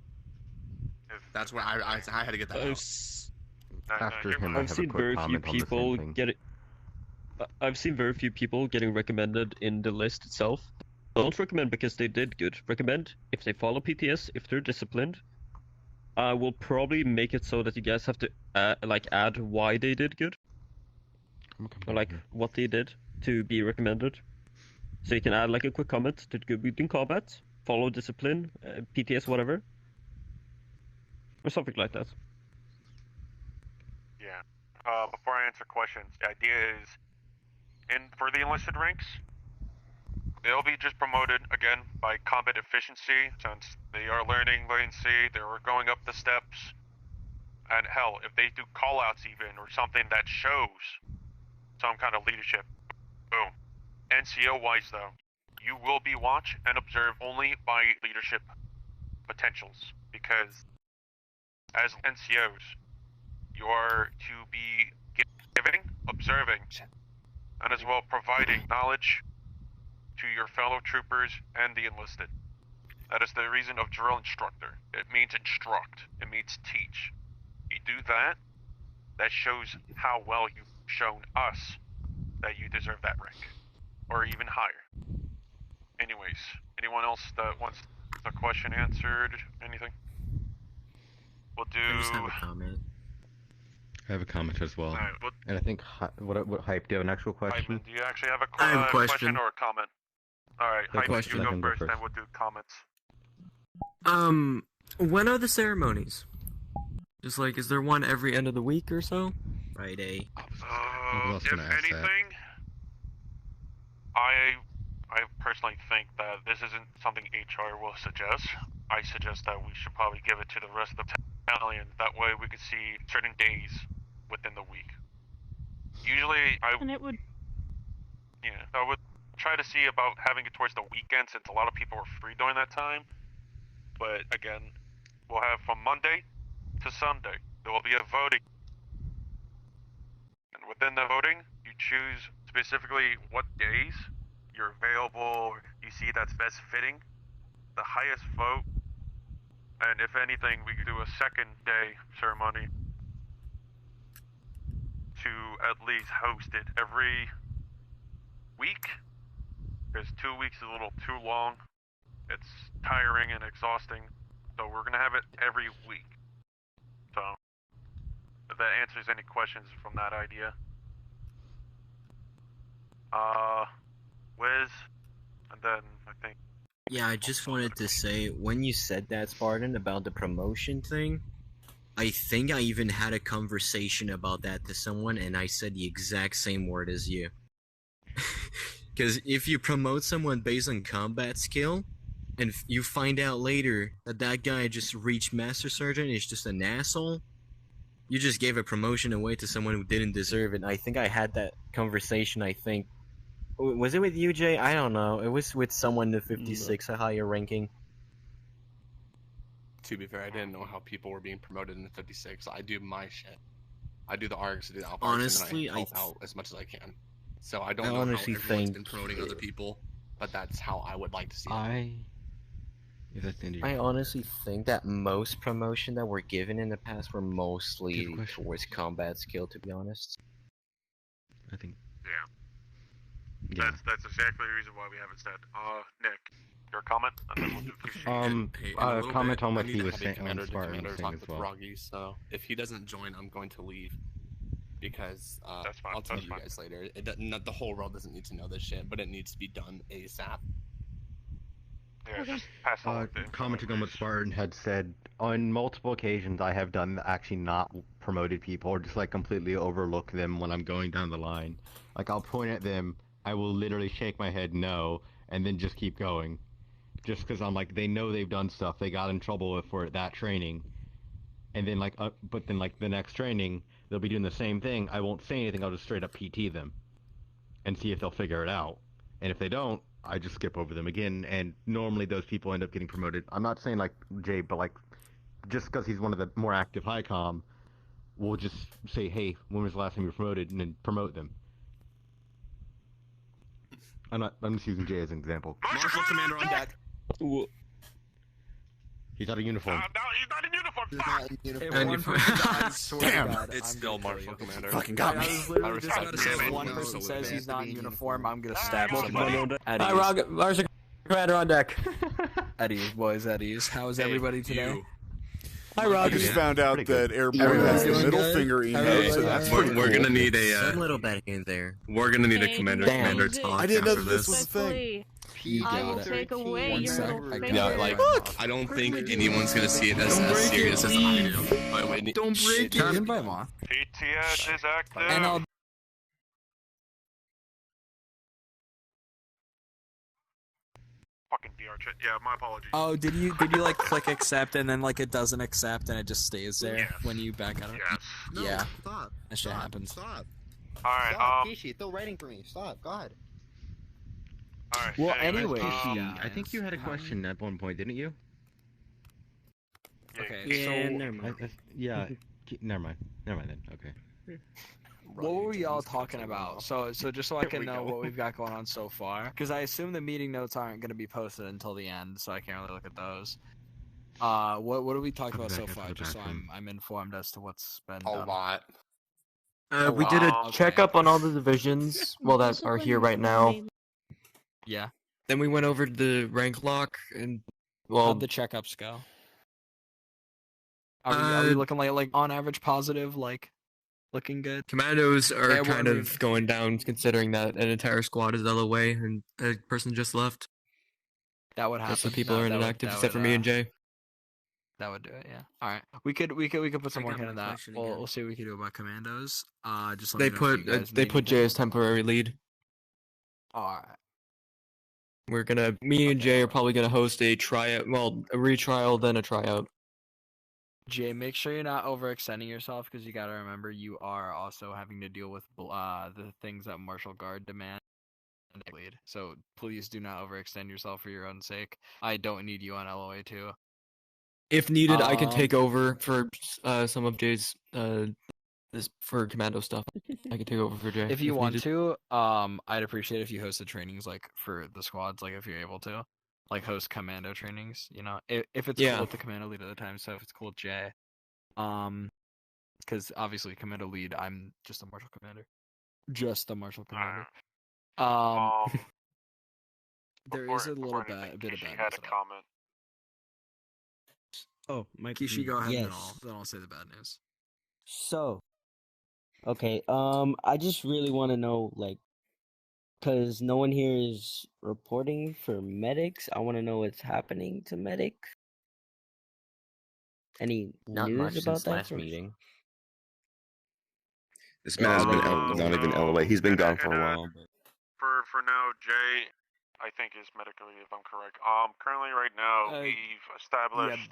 That's where I had to get that out. After him, I I've have a seen quick very few comment on the people same thing. get it. I've seen very few people getting recommended in the list itself. Don't recommend because they did good. Recommend if they follow PTS, if they're disciplined. I will probably make it so that you guys have to add why they did good, or like what they did to be recommended. So you can add like a quick comment: did good in combat, follow discipline, PTS, whatever, or something like that. Yeah. Before I answer questions, the idea is, for the enlisted ranks, they'll be just promoted again by combat efficiency, since they are learning latency, they're going up the steps, and hell, if they do callouts even, or something that shows some kind of leadership, boom. NCO-wise though, you will be watched and observed only by leadership potentials, because as NCOs, you are to be giving, observing, and as well providing knowledge to your fellow troopers and the enlisted. That is the reason of drill instructor. It means instruct. It means teach. You do that, that shows how well you've shown us that you deserve that rank, or even higher. Anyways, anyone else that wants the question answered? Anything? We'll do. I just have a comment. I have a comment as well. Alright, and I think, what Hype, do you have an actual question? Hypeman, do you actually have a I have a question question. or a comment? Alright, The Hypeman, question. you I go can go first, first. then we'll do comments. When are the ceremonies? Just like, is there one every end of the week or so? Friday. If anything, I personally think that this isn't something HR will suggest. I suggest that we should probably give it to the rest of the battalion. That way we could see certain days within the week. Usually, I would try to see about having it towards the weekend, since a lot of people are free during that time. But again, we'll have from Monday to Sunday. There will be a voting. And within the voting, you choose specifically what days you're available, you see that's best fitting, the highest vote, and if anything, we could do a second day ceremony to at least host it every week, because 2 weeks is a little too long. It's tiring and exhausting, so we're gonna have it every week. So, if that answers any questions from that idea. Wiz, and then I think. Yeah, I just wanted to say, when you said that, Spartan, about the promotion thing, I think I even had a conversation about that to someone, and I said the exact same word as you. Because if you promote someone based on combat skill, and you find out later that that guy just reached Master Sergeant is just an asshole, you just gave a promotion away to someone who didn't deserve it. I think I had that conversation, was it with you, Jay? I don't know. It was with someone in the 56, a higher ranking. To be fair, I didn't know how people were being promoted in the 56. I do my shit. I do the ARGs, I do the Alpha Honestly, and then I help out as much as I can. So I don't I know how honestly everyone's think- been promoting other people, but that's how I would like to see it. I honestly think that most promotion that were given in the past were mostly towards combat skill, to be honest. I think. Yeah. That's exactly the reason why we haven't said. Nick, your comment, and then we'll do comment on what I need he to was have a saying on commander to Spartan commander saying talk as with well. Froggy, so if he doesn't join, I'm going to leave. because That's fine. I'll tell you guys later. Not the whole world doesn't need to know this shit, but it needs to be done ASAP. Yeah, just pass along the info, Commenting on what please. Spartan had said, on multiple occasions I have done actually not promoted people or just like completely overlook them when I'm going down the line. Like I'll point at them, I will literally shake my head no, and then just keep going. Just because I'm like, they know they've done stuff, they got in trouble for that training. And then like, but then like the next training, they'll be doing the same thing. I won't say anything, I'll just straight up PT them. And see if they'll figure it out. And if they don't, I just skip over them again, and normally those people end up getting promoted. I'm not saying like Jay, but like just because he's one of the more active high com, we'll just say, hey, when was the last time you were promoted, and then promote them. I'm just using Jay as an example. Marshal Commander on deck. He's out of uniform. No, he's not in uniform. Damn, it's still Marshal Commander. Fucking got me. I was literally just about to say, if one person says he's not in uniform, I'm gonna stab somebody. Hi, Marshal Commander on deck. Eddie's, boys, Eddie's. How is everybody today? Hi, Rob. I just found out that Airborne has the middle finger emote, so that's pretty We're cool. gonna need a little back in there. We're gonna need a commander talk. I didn't know after this was a thing. I will take away your little finger. No, like, I don't think anyone's gonna see it as serious as I do. But Don't break it. Invite him on. PTS is active. And I'll fucking VR chat. Yeah, my apologies. Oh, did you like click accept and then like it doesn't accept and it just stays there when you back out of it? Yes. No, Yeah. stop. That shit happens. Stop. Alright, Stop, Kishi, still writing for me. Stop, God. Alright. Well, anyway, Kishi, I think you had a question at one point, didn't you? Okay. Yeah, so never mind. Never mind then. Okay. what were we all talking about? So just so I can know what we've got going on so far, because I assume the meeting notes aren't going to be posted until the end, so I can't really look at those. What have we talked about so far? Just so I'm informed as to what's been done. A lot. We did a checkup on all the divisions, well, that are here right now. Yeah. Then we went over to the rank lock, and well, How'd the checkups go? Are we looking like on average positive, like looking good? Commandos are Yeah, kind of going down, considering that an entire squad is LOA and a person just left. That would happen. So people are inactive, except for me and Jay. That would do it. Yeah. All right. We could put some work into that. We'll see what we can do about commandos. Just let They me know if you guys they need put Jay anything. as temporary lead. All right. Me and Jay are probably gonna host a tryout, well, a retrial, then a tryout. Jay, make sure you're not overextending yourself, because you got to remember you are also having to deal with the things that Martial Guard demand. Lead. So please do not overextend yourself for your own sake. I don't need you on LOA too. If needed, I can take over for some of Jay's this for commando stuff. I can take over for Jay If you want needed. to, I'd appreciate if you hosted trainings like for the squads, like if you're able to, like host commando trainings. You know, if it's cool with the commando lead at the time. So if it's cool with Jay, because obviously commando lead, I'm just a martial commander, commander. There is a little bit of bad had a comment. Oh, Mike. Kishi, go ahead. Yes. Then I'll say the bad news. So, okay. I just really want to know, like, because no one here is reporting for medics. I want to know what's happening to medics. Any Not news much about since that? last meeting. This man has been not even LOA. He's been gone for a while. But... For now, Jay, I think is medically, if I'm correct. Currently right now we've established.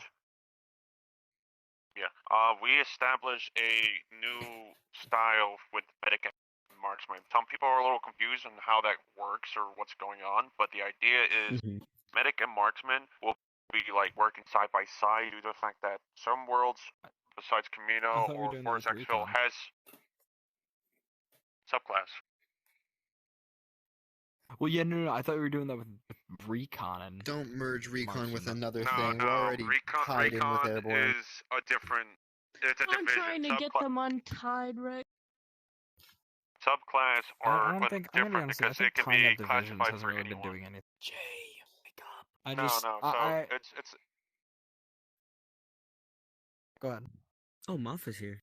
Yeah. We established a new style with medic and marksman. Some people are a little confused on how that works or what's going on, but the idea is medic and marksman will be like working side by side due to the fact that some worlds, besides Camino or Forest Exfil, has subclass. Well, yeah, no. I thought we were doing that with recon and. Don't merge recon with another No, thing. no, We're already tied in with recon airborne. is a different. It's a I'm division. trying to get them untied, right? Subclass are I don't think. I'm gonna be different honest. I because think it can tying be up divisions classified hasn't for really anyone. been doing anything. Jay, wake up. No. So it's. Go ahead. Oh, Muff is here.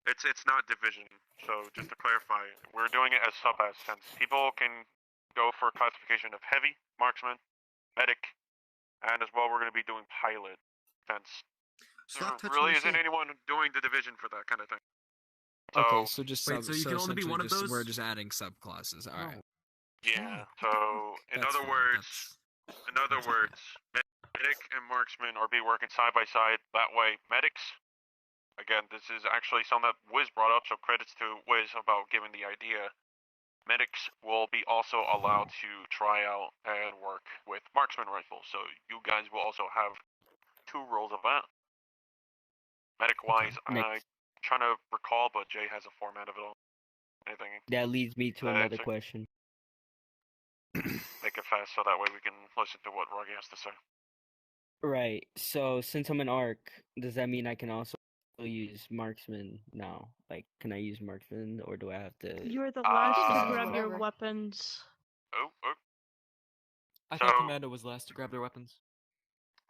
It's not division. So just to clarify, we're doing it as sub-S, since people can go for classification of heavy, marksman, medic, and as well we're going to be doing pilot, since Stop there touching really your isn't shit. anyone doing the division for that kind of thing. So, okay, so just Wait, so you can only be one of those? We're just adding subclasses. All right. yeah. So in That's other fine, words, medic and marksman are be working side by side. That way, medics. Again, this is actually something that Wiz brought up, so credits to Wiz about giving the idea. Medics will be also allowed to try out and work with marksman rifles, so you guys will also have 2 roles of that. Medic-wise, I'm trying to recall, but Jay has a format of it all. Anything? That leads me to another question. Make it fast so that way we can listen to what Rocky has to say. Right. So since I'm an ARC, does that mean I can also use marksman now? Like, can I use marksman, or do I have to? You're the last to grab your weapons. Oh. I thought Commando was last to grab their weapons.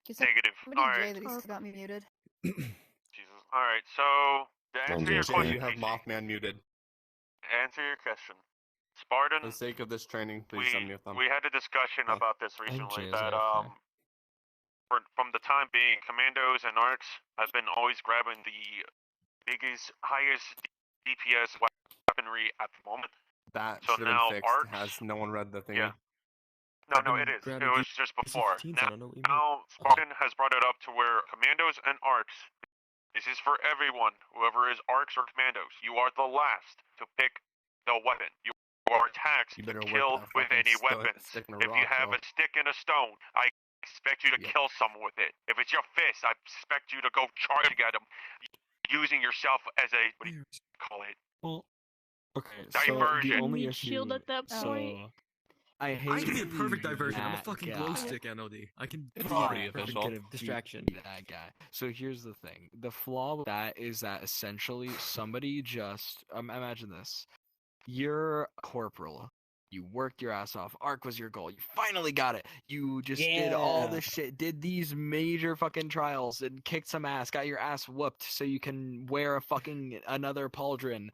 Negative. Alright. Jay that he still got me muted. Jesus. Alright, so to answer your question, You have Mothman muted. Answer your question. Spartan. For the sake of this training, please unmute them. We had a discussion about this recently that from the time being, commandos and arcs have been always grabbing the biggest, highest DPS weaponry at the moment. That so should now have been fixed. arcs. Has no one read the thing? Yeah. No, it is. It was just before. Now Spartan has brought it up to where commandos and arcs. This is for everyone. Whoever is arcs or commandos, you are the last to pick the weapon. You are taxed to kill with any weapons. If you have a stick and a stone, I expect you to kill someone with it. If it's your fist, I expect you to go charging at them, using yourself as a what do you call it? Well, okay. Diversion. So the only shield at that point. I hate. I can be a perfect to be diversion. I'm a that fucking guy. glow stick NOD. I can be Pretty official. good of distraction. That guy. So here's the thing. The flaw with that is that essentially somebody just imagine this. You're a corporal. You worked your ass off. ARC was your goal. You finally got it. You just did all this shit. Did these major fucking trials and kicked some ass. Got your ass whooped so you can wear a fucking another pauldron.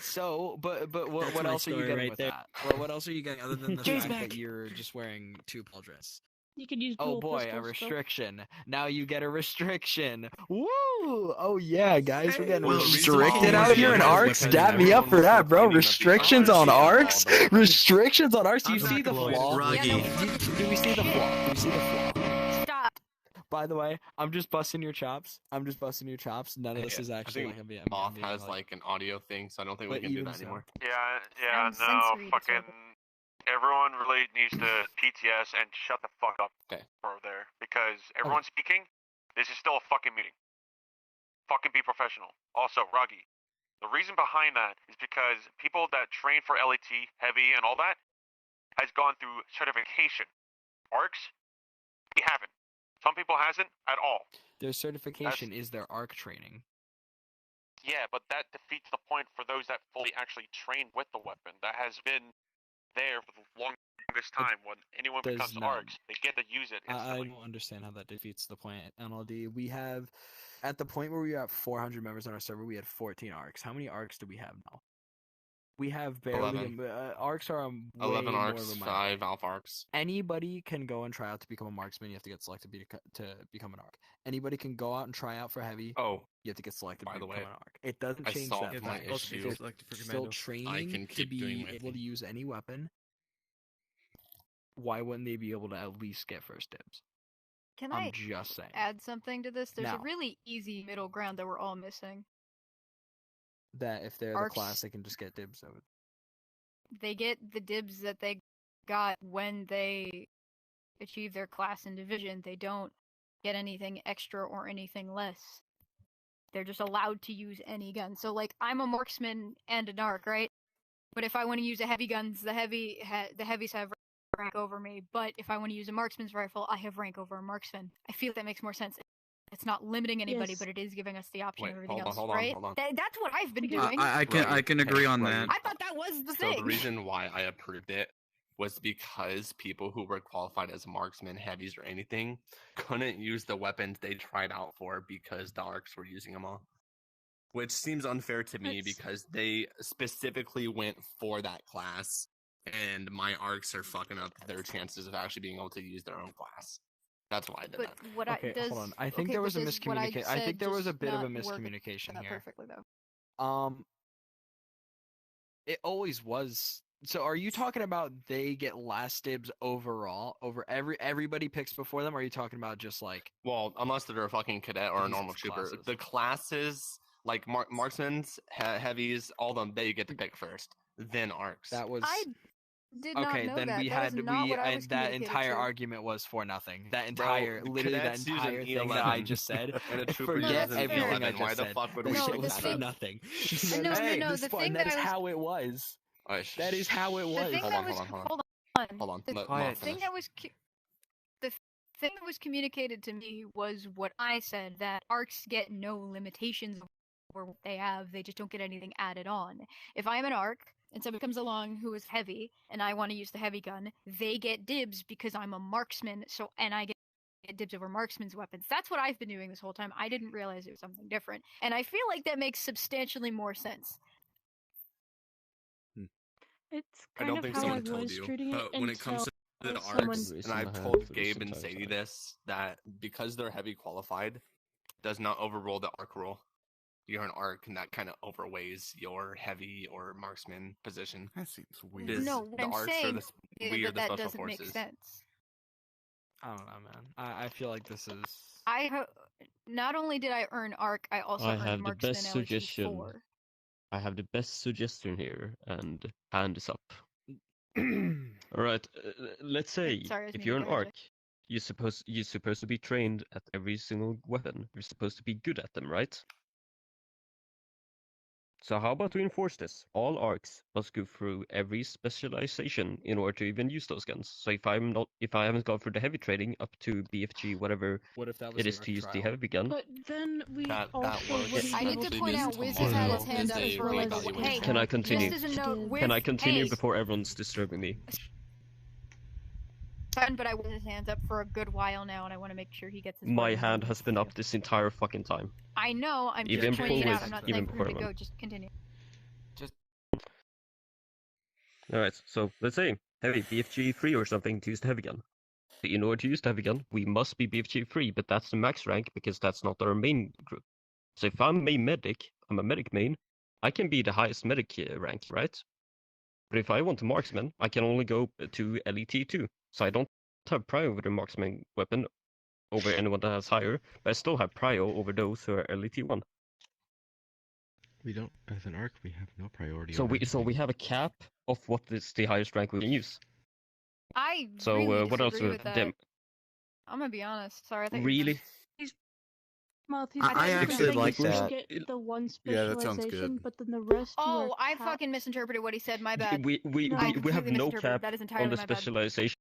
So, but what else are you getting with that? What else are you getting other than the fact that you're just wearing 2 pauldrons? You could use Oh dual boy, pistols, a restriction. Now you get a restriction. Woo! Oh yeah, guys, we're getting restricted out here in ARCs. Dab me up for that, bro. Restrictions on ARCs? Restrictions on ARCs? Do you see the flaw? Do we see the flaw? Do we see the flaw? Stop. By the way, I'm just busting your chops. None of this is actually like a Moth has like an audio thing, so I don't think we can do that anymore. Yeah, no, fucking. Everyone really needs to PTS and shut the fuck up over there, because everyone's speaking. This is still a fucking meeting. Fucking be professional. Also, Ruggy, the reason behind that is because people that train for LET, heavy, and all that has gone through certification. ARCs, we haven't. Some people hasn't at all. Their certification is their ARC training. Yeah, but that defeats the point for those that fully actually train with the weapon. That has been there for the longest time. When anyone becomes ARCs, they get to use it instantly. I don't understand how that defeats the point. NLD, we have, at the point where we have 400 members on our server, we had 14 ARCs. How many ARCs do we have now? We have barely. 11. ARCs are way 11 more ARCs, of a 5 Alpha ARCs. Anybody can go and try out to become a marksman. You have to get selected to become an ARC. Anybody can go out and try out for heavy. Oh, you have to get selected by to the become way, an ARC. It doesn't change that. My issue. Still training to be able to use any weapon. Why wouldn't they be able to at least get first dibs? I'm just saying. Add something to this? There's Now, a really easy middle ground that we're all missing. That if they're ARCs, the class, they can just get dibs over. They get the dibs that they got when they achieve their class and division. They don't get anything extra or anything less. They're just allowed to use any gun. So, like, I'm a marksman and an ARC, right? But if I want to use a heavy guns, the heavies have rank over me. But if I want to use a marksman's rifle, I have rank over a marksman. I feel that makes more sense. It's not limiting anybody, but it is giving us the option of everything else, right? That's what I've been doing. I can agree on that. I thought that was the thing. So the reason why I approved it was because people who were qualified as marksmen, heavies, or anything couldn't use the weapons they tried out for because the ARCs were using them all. which seems unfair to me because they specifically went for that class, and my arcs are fucking up their chances of actually being able to use their own class. That's why I did that. What Okay, hold on. I think there was a miscommunication. I think there was a bit of a miscommunication here. Perfectly though. It always was. So, are you talking about they get last dibs overall over everybody picks before them? Or are you talking about just like? Well, unless they're a fucking cadet or a normal trooper, the classes like marksmen's, heavies, all of them they get to pick first, then arcs. That was. I did not okay, know then that. we That had is not what I was that entire to. argument was for nothing. That entire, Bro, literally that cadets use entire an thing E11, that I just said. and a trooper Forget uses an everything E11. I just Why said. the fuck would that we shit pick was that? for nothing. No, hey, no, the thing that that is I was... how it was. That is how it was. The thing that was... Hold on. The thing that was... The thing that was communicated to me was what I said, that arcs get no limitations over what they have, they just don't get anything added on. If I'm an arc, and someone comes along who is heavy, and I want to use the heavy gun, they get dibs because I'm a marksman, and I get dibs over marksman's weapons. That's what I've been doing this whole time. I didn't realize it was something different. And I feel like that makes substantially more sense. It's I kind don't of think how someone I told was you, treating it but when it comes to the someone... arcs, and I've told Gabe and Sadie this, that because they're heavy qualified, does not overrule the arc rule. You're an arc, and that kind of overweighs your heavy or marksman position. That seems weird. No, what I'm saying is that doesn't make sense. I don't know, man. I feel like this is... Not only did I earn arc, I also earned marksman LG4. I have the best suggestion here, and hand is up. Alright, let's say, if you're an arc, you're supposed to be trained at every single weapon. You're supposed to be good at them, right? So how about we enforce this? All arcs must go through every specialization in order to even use those guns. So if I haven't gone through the heavy training up to BFG, whatever it is to use the heavy gun. But then we I need to point out, Wiz has had his hand up for like... Hey, can I continue? Just as a note, Wiz, Can I continue before everyone's disturbing me? But I was his hands up for a good while now, and I want to make sure he gets his... My hand has been up this entire fucking time. I know, I'm even just pointing it out. Wiz, I'm not even saying for him to before go, just continue. Alright, so let's say heavy BFG 3 or something to use the heavy gun. In order to use the heavy gun, we must be BFG 3, but that's the max rank because that's not our main group. So if I'm a medic, I'm a medic main, I can be the highest medic rank, right? But if I want a marksman, I can only go to LET 2. So I don't have prio over the marksman weapon over anyone that has higher, but I still have prio over those who are LET 1. We don't, as an arc, we have no priority. So we have a cap of what is the highest rank we can use. I so really what else? with that. I'm gonna be honest. Sorry, I think really. I actually like that. Get the one Yeah, that sounds specialization, good. but then the rest. Oh, I fucking misinterpreted what he said. My bad. We have no cap that is entirely on the my bad. specializations.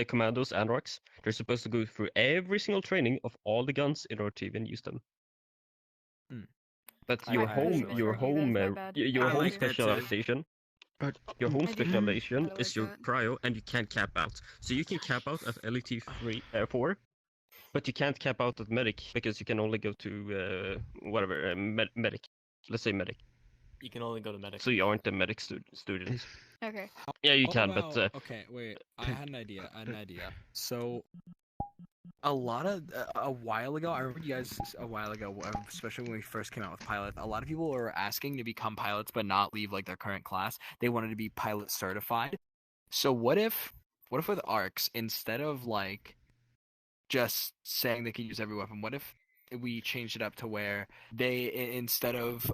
Commandos and arcs. They're supposed to go through every single training of all the guns in order to even use them. But your home specialization. Your home specialization is your prio, and you can't cap out. So you can cap out at LET 4, but you can't cap out at medic because you can only go to medic. Let's say medic. You can only go to medic. So you aren't a medic student. Okay. Yeah, you can, but okay, wait. I had an idea. So a while ago, I remember you guys a while ago, especially when we first came out with pilot, a lot of people were asking to become pilots but not leave like their current class. They wanted to be pilot certified. So what if with arcs, instead of like just saying they can use every weapon, what if we changed it up to where they, instead of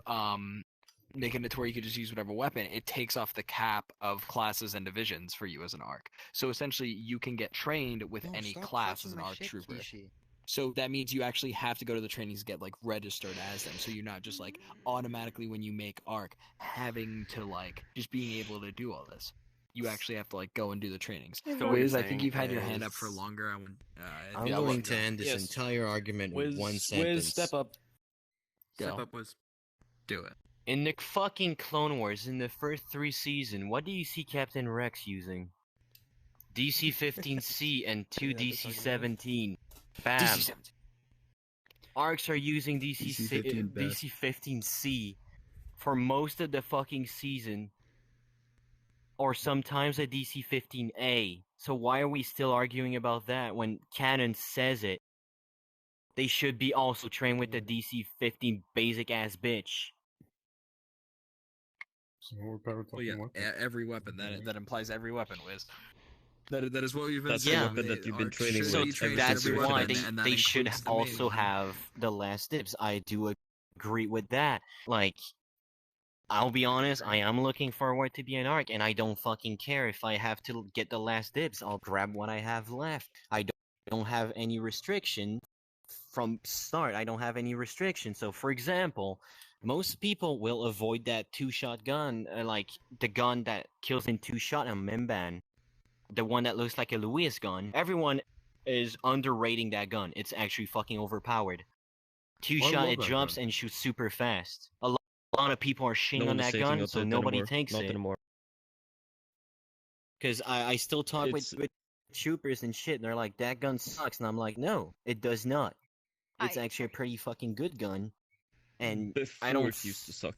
making it to where you could just use whatever weapon, it takes off the cap of classes and divisions for you as an arc. So essentially, you can get trained with any class as an arc trooper. So that means you actually have to go to the trainings to get like registered as them. So you're not just like automatically when you make arc having to like just being able to do all this. You actually have to like go and do the trainings. So Wiz, I think you've had your hand up for longer. I'm going to end this entire argument with one sentence. Wiz, step up. Go. Step up, Wiz. Do it. In the fucking Clone Wars, in the first 3 seasons, what do you see Captain Rex using? DC-15C and 2 DC-17. Bam. DC-17. ARCs are using DC-15 best. DC-15C for most of the fucking season, or sometimes a DC-15A. So why are we still arguing about that when canon says it? They should be also trained with the DC-15 basic ass bitch. So we're better talking weapons. Every weapon. That implies every weapon, Wiz. That is what we've been That's saying. the weapon that you've been training So with. that's every why weapon, and that they should includes the also main one. have the last dibs. I do agree with that. Like, I'll be honest, I am looking forward to be an ARC, and I don't fucking care if I have to get the last dibs. I'll grab what I have left. I don't have any restriction from start. I don't have any restriction. So, for example, most people will avoid that two-shot gun, like the gun that kills in two-shot on Mimban. The one that looks like a Lewis gun. Everyone is underrating that gun. It's actually fucking overpowered. Two-shot, it drops and shoots super fast. A lot of people are shitting on that gun, so nobody takes it. Anymore. Because I still talk with troopers and shit, and they're like, that gun sucks, and I'm like, no, it does not. It's actually a pretty fucking good gun, and I don't... It used to suck.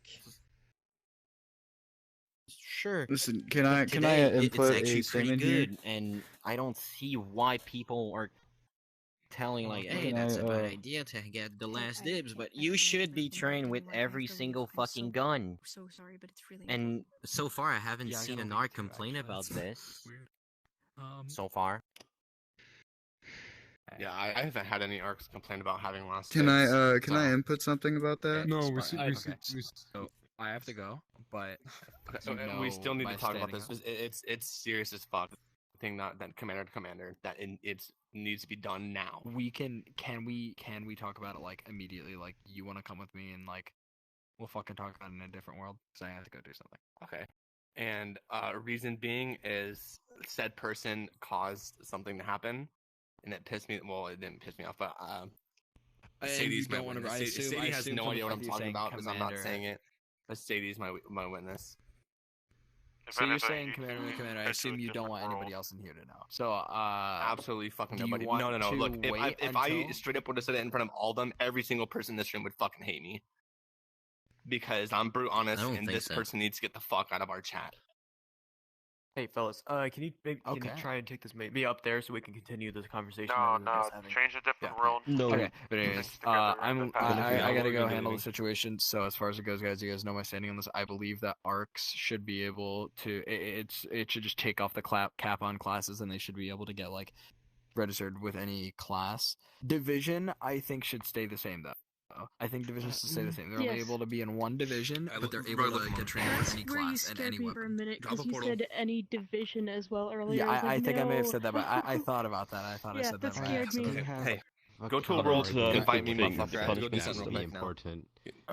Sure. Listen, can I Today, input it's actually a statement pretty here? good, and I don't see why people are telling like, hey, Can that's I, a bad idea to get the last dibs, but you should be trained with every single fucking gun. So sorry, but it's really And so far, I haven't Yeah, I seen gotta an leave ARC too, complain actually. about That's this. weird. So far. Yeah, I haven't had any ARCs complain about having last Can dibs, I input something about that? No, we Okay. see. So I have to go, but we still need my to talk about standing this. It's serious as fuck. Thing that commander to commander that it needs to be done now. can we talk about it like immediately? Like, you want to come with me and like we'll fucking talk about it in a different world because I have to go do something. Okay. And reason being is said person caused something to happen, and it pissed me. Well, it didn't piss me off, but Sadie's my witness. Sadie has no idea what I'm talking about because I'm not saying it. But Sadie's my witness. So you're saying commander, I assume you don't want anybody else in here to know. So absolutely fucking nobody. want No. to Look, if I until- straight up would have said it in front of all of them, every single person in this room would fucking hate me. Because I'm brute honest, and this person needs to get the fuck out of our chat. Hey fellas, can you try and take this maybe up there so we can continue this conversation? that we were just having? Change a different world. No. Okay, but anyways, I gotta go We're handle doing- the situation. So as far as it goes, guys, you guys know my standing on this. I believe that ARCs should be able to. It should just take off the cap on classes, and they should be able to get like registered with any class. Division, I think, should stay the same though. I think divisions should stay the same. They're only able to be in one division, but they're able to get trained with any Where you class and scared any me for a weapon. minute because you said any division as well earlier. Yeah, was I like, think I may have no. said that, but I thought about that. I thought I Yeah, said that that. scared me. Hey, go to a world, invite me, motherfucker. I have to go do something real quick now.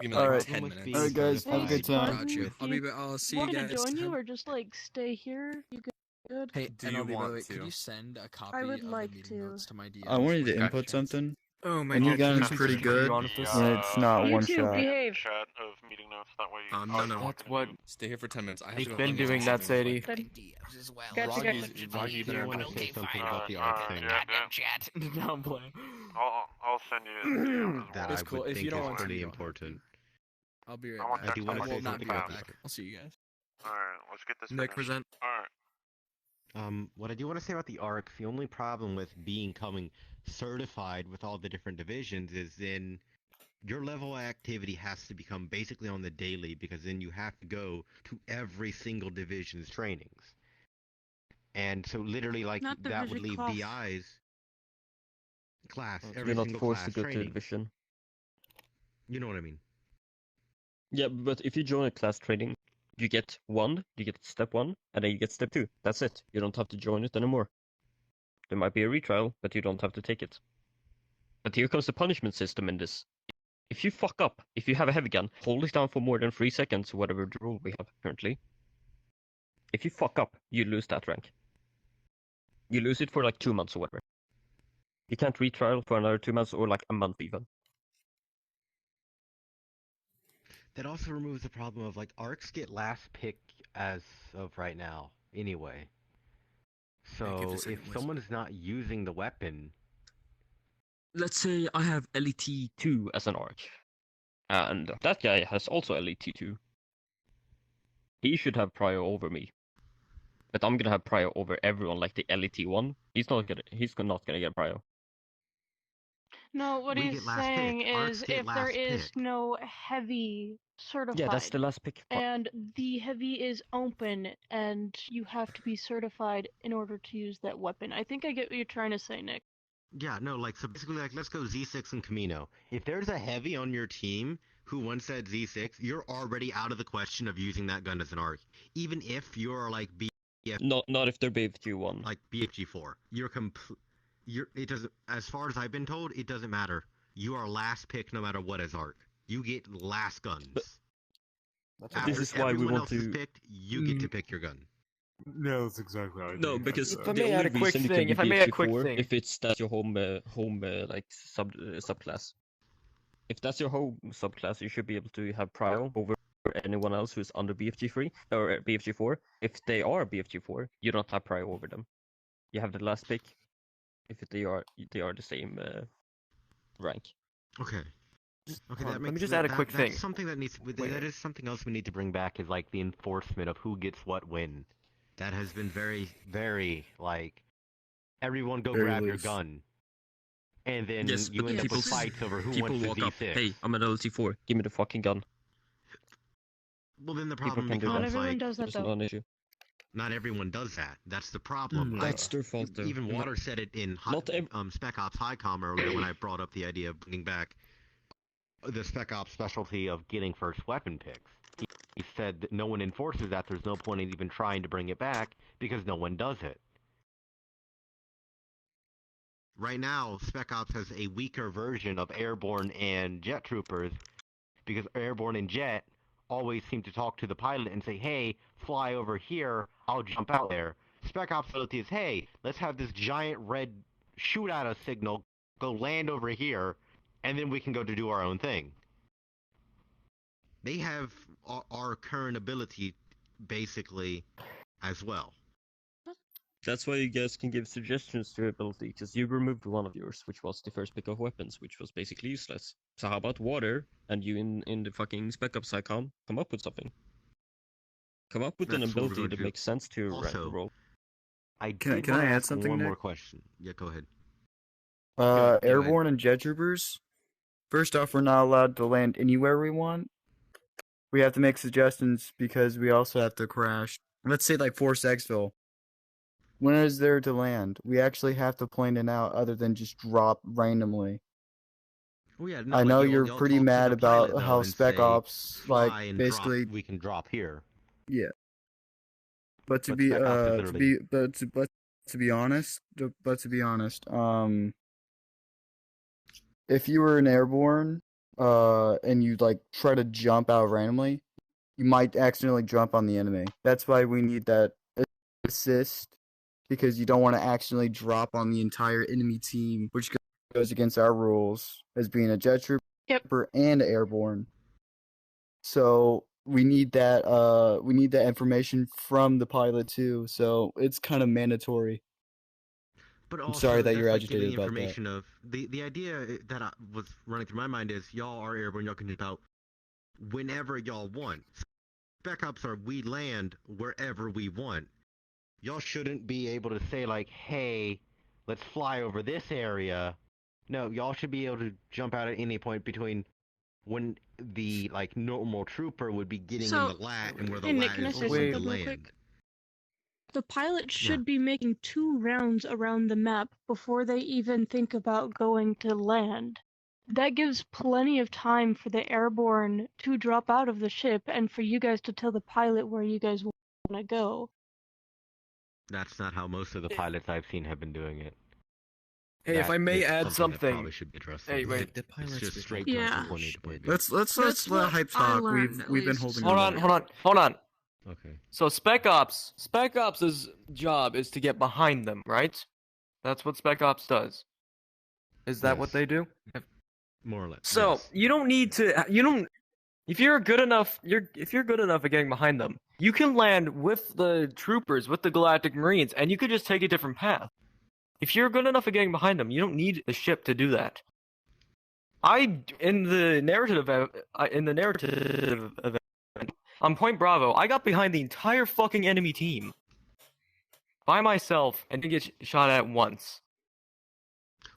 Give me like 10 minutes. Alright, guys, have a good time. I'll see you Want me guys. to join you or just like stay here? You good? Hey, Do you NLB, by the want way, to? could you send a copy I would of like the meeting to. notes to my DM? I wanted to input something. Oh my And you God, guys can pretty you good. be on with this? And it's not You one too, shot. behave. Chat of meeting notes. That way. No. That's what Stay here for 10 minutes. I have he's to go been handle doing that, something Sadie. quick. Gotcha, Roggy better want to say something about the art thing Chat. No, I'm playing. I'll send you. that It's I cool. would If you think don't is want to, pretty you don't have to. important. I'll be I right want back. I do that want to I say will not something be right about back. I'll see you guys. Alright, let's get this Nick, finished. present. Alright. What I do want to say about the arcs, the only problem with becoming certified with all the different divisions is then your level of activity has to become basically on the daily, because then you have to go to every single division's trainings. And so literally like Not that would division leave class. BI's class, You're every not single forced class to go to training. division. You know what I mean? Yeah, but if you join a class training, you get step 1, and then you get step 2. That's it. You don't have to join it anymore. There might be a retrial, but you don't have to take it. But here comes the punishment system in this. If you fuck up, if you have a heavy gun, hold it down for more than 3 seconds, whatever the rule we have currently. If you fuck up, you lose that rank. You lose it for like 2 months or whatever. You can't retrial for another 2 months or like a month even. That also removes the problem of like arcs get last pick as of right now anyway. So if someone is not using the weapon, let's say I have LET2 as an arc, and that guy has also LET2. He should have prior over me, but I'm gonna have prior over everyone like the LET1. He's not gonna get prior. No, what he's saying is if there is no heavy certified. Yeah, that's the last pick. And the heavy is open, and you have to be certified in order to use that weapon. I think I get what you're trying to say, Nick. Yeah, no, like, so basically, like, let's go Z6 and Camino. If there's a heavy on your team who once said Z6, you're already out of the question of using that gun as an arc. Even if you're, like, Not if they're BFG1. Like, BFG4. It doesn't, as far as I've been told, it doesn't matter. You are last pick no matter what as arc. You get last guns. This is why we want to. Picked, you get to pick your gun. Yeah, that's exactly how I No, do. because That's, the only reason you can be BFG4 if it's that's your home like subclass. If that's your home subclass, you should be able to have prior over anyone else who's under BFG3 or BFG4. If they are BFG4, you don't have prior over them. You have the last pick. If they are the same rank. Okay. Okay, let me just add a quick thing. That's something that needs. That is something else we need to bring back is like the enforcement of who gets what when. That has been very, very like everyone go Very grab loose. your gun, and then Yes, you but end up people with fights over who people wants the walk Z6. up. Hey, I'm an LT4. Give me the fucking gun. Well, then the People problem can do becomes that. Everyone like does that It's though. not an issue. not everyone does that. That's the problem. That's their fault, though. Even Water said it in Spec Ops Highcom earlier when I brought up the idea of bringing back the Spec Ops specialty of getting first weapon picks. He said that no one enforces that. There's no point in even trying to bring it back because no one does it. Right now, Spec Ops has a weaker version of Airborne and Jet Troopers because Airborne and Jet always seem to talk to the pilot and say, hey, fly over here, I'll jump out there. Spec Ops ability is, hey, let's have this giant red shoot at us signal, go land over here, and then we can go to do our own thing. They have our current ability, basically, as well. That's why you guys can give suggestions to your ability, because you removed one of yours, which was the first pick of weapons, which was basically useless. So how about Water, and you in the fucking Spec Ops Icon, come up with something. Come up with an That's what we're ability going that to do. makes sense to your Also, role. Can I add something, one Nick? more question. Yeah, go ahead. Airborne and Jet Troopers. First off, we're not allowed to land anywhere we want. We have to make suggestions because we also have to crash. Let's say like Fort Sexville. When is there to land? We actually have to plan it out other than just drop randomly. Well, yeah, I know you're you'll pretty talk to mad the pilot, about though, how and Spec say, Ops "Fly like and basically drop, we can drop here." Yeah. But to But be Spec Ops is literally- to be honest, if you were an airborne and you like try to jump out randomly, you might accidentally jump on the enemy. That's why we need that assist, because you don't want to accidentally drop on the entire enemy team, which goes against our rules as being a jet trooper and airborne. So we need that information from the pilot too. So it's kind of mandatory. But I'm also, sorry that that's you're like agitated giving about that. information of the idea that was running through my mind is y'all are airborne, y'all can jump out whenever y'all want. Spec Ops are we land wherever we want. Y'all shouldn't be able to say like, hey, let's fly over this area. No, y'all should be able to jump out at any point between when the like normal trooper would be getting in the lat and where the Hey, Nick, lat can I is say going to something real land. quick? The pilot should be making 2 rounds around the map before they even think about going to land. That gives plenty of time for the airborne to drop out of the ship and for you guys to tell the pilot where you guys want to go. That's not how most of the pilots I've seen have been doing it. Hey, if I may add that something. probably should be addressed. Hey, wait. It's just straight Yeah. from point A to point B. Let's That's let what hype I talk. learned, at We've been least. holding. Hold on. Okay. So Spec Ops' job is to get behind them, right? That's what Spec Ops does. Is that what they do? More or less. So yes. you don't need to. You don't. If you're good enough, if you're good enough at getting behind them, you can land with the troopers, with the Galactic Marines, and you could just take a different path. If you're good enough at getting behind them, you don't need the ship to do that. In the narrative event, on Point Bravo, I got behind the entire fucking enemy team by myself and didn't get shot at once.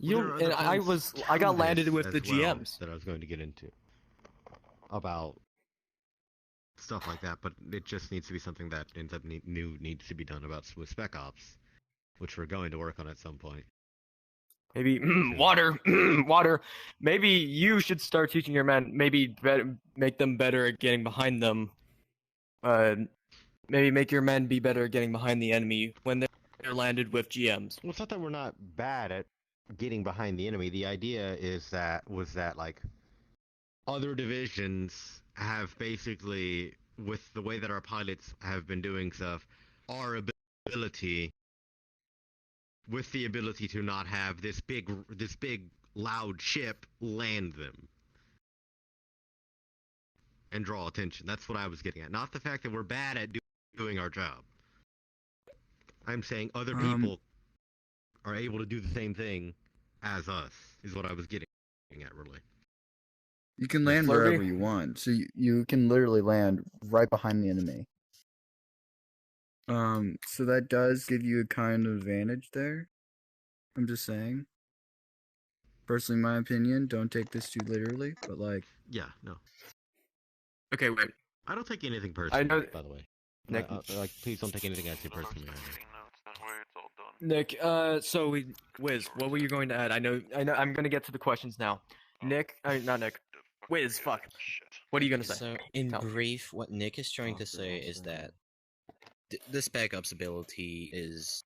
I got landed with the GMs that I was going to get into about stuff like that, but it just needs to be something that ends up needs to be done with Spec Ops, which we're going to work on at some point. Maybe water. Maybe you should start teaching your men. Maybe make them better at getting behind them. Maybe make your men be better at getting behind the enemy when they're landed with GMs. Well, it's not that we're not bad at getting behind the enemy. The idea was that like other divisions have basically, with the way that our pilots have been doing stuff, our ability with the ability to not have this big loud ship land them and draw attention. That's what I was getting at. Not the fact that we're bad at doing our job. I'm saying other people are able to do the same thing as us, is what I was getting at, really. You can land wherever you want, so you can literally land right behind the enemy. So that does give you a kind of advantage there. I'm just saying. Personally, my opinion, don't take this too literally, but like... Yeah, no. Okay, wait. I don't take anything personally, by the way. Nick, like, please don't take anything I say personally. Nick, Wiz, what were you going to add? I know, I'm going to get to the questions now. Nick, not Nick. Wiz, fuck. What are you going to say? So, in brief, what Nick is trying to say is that the Spec Ops ability is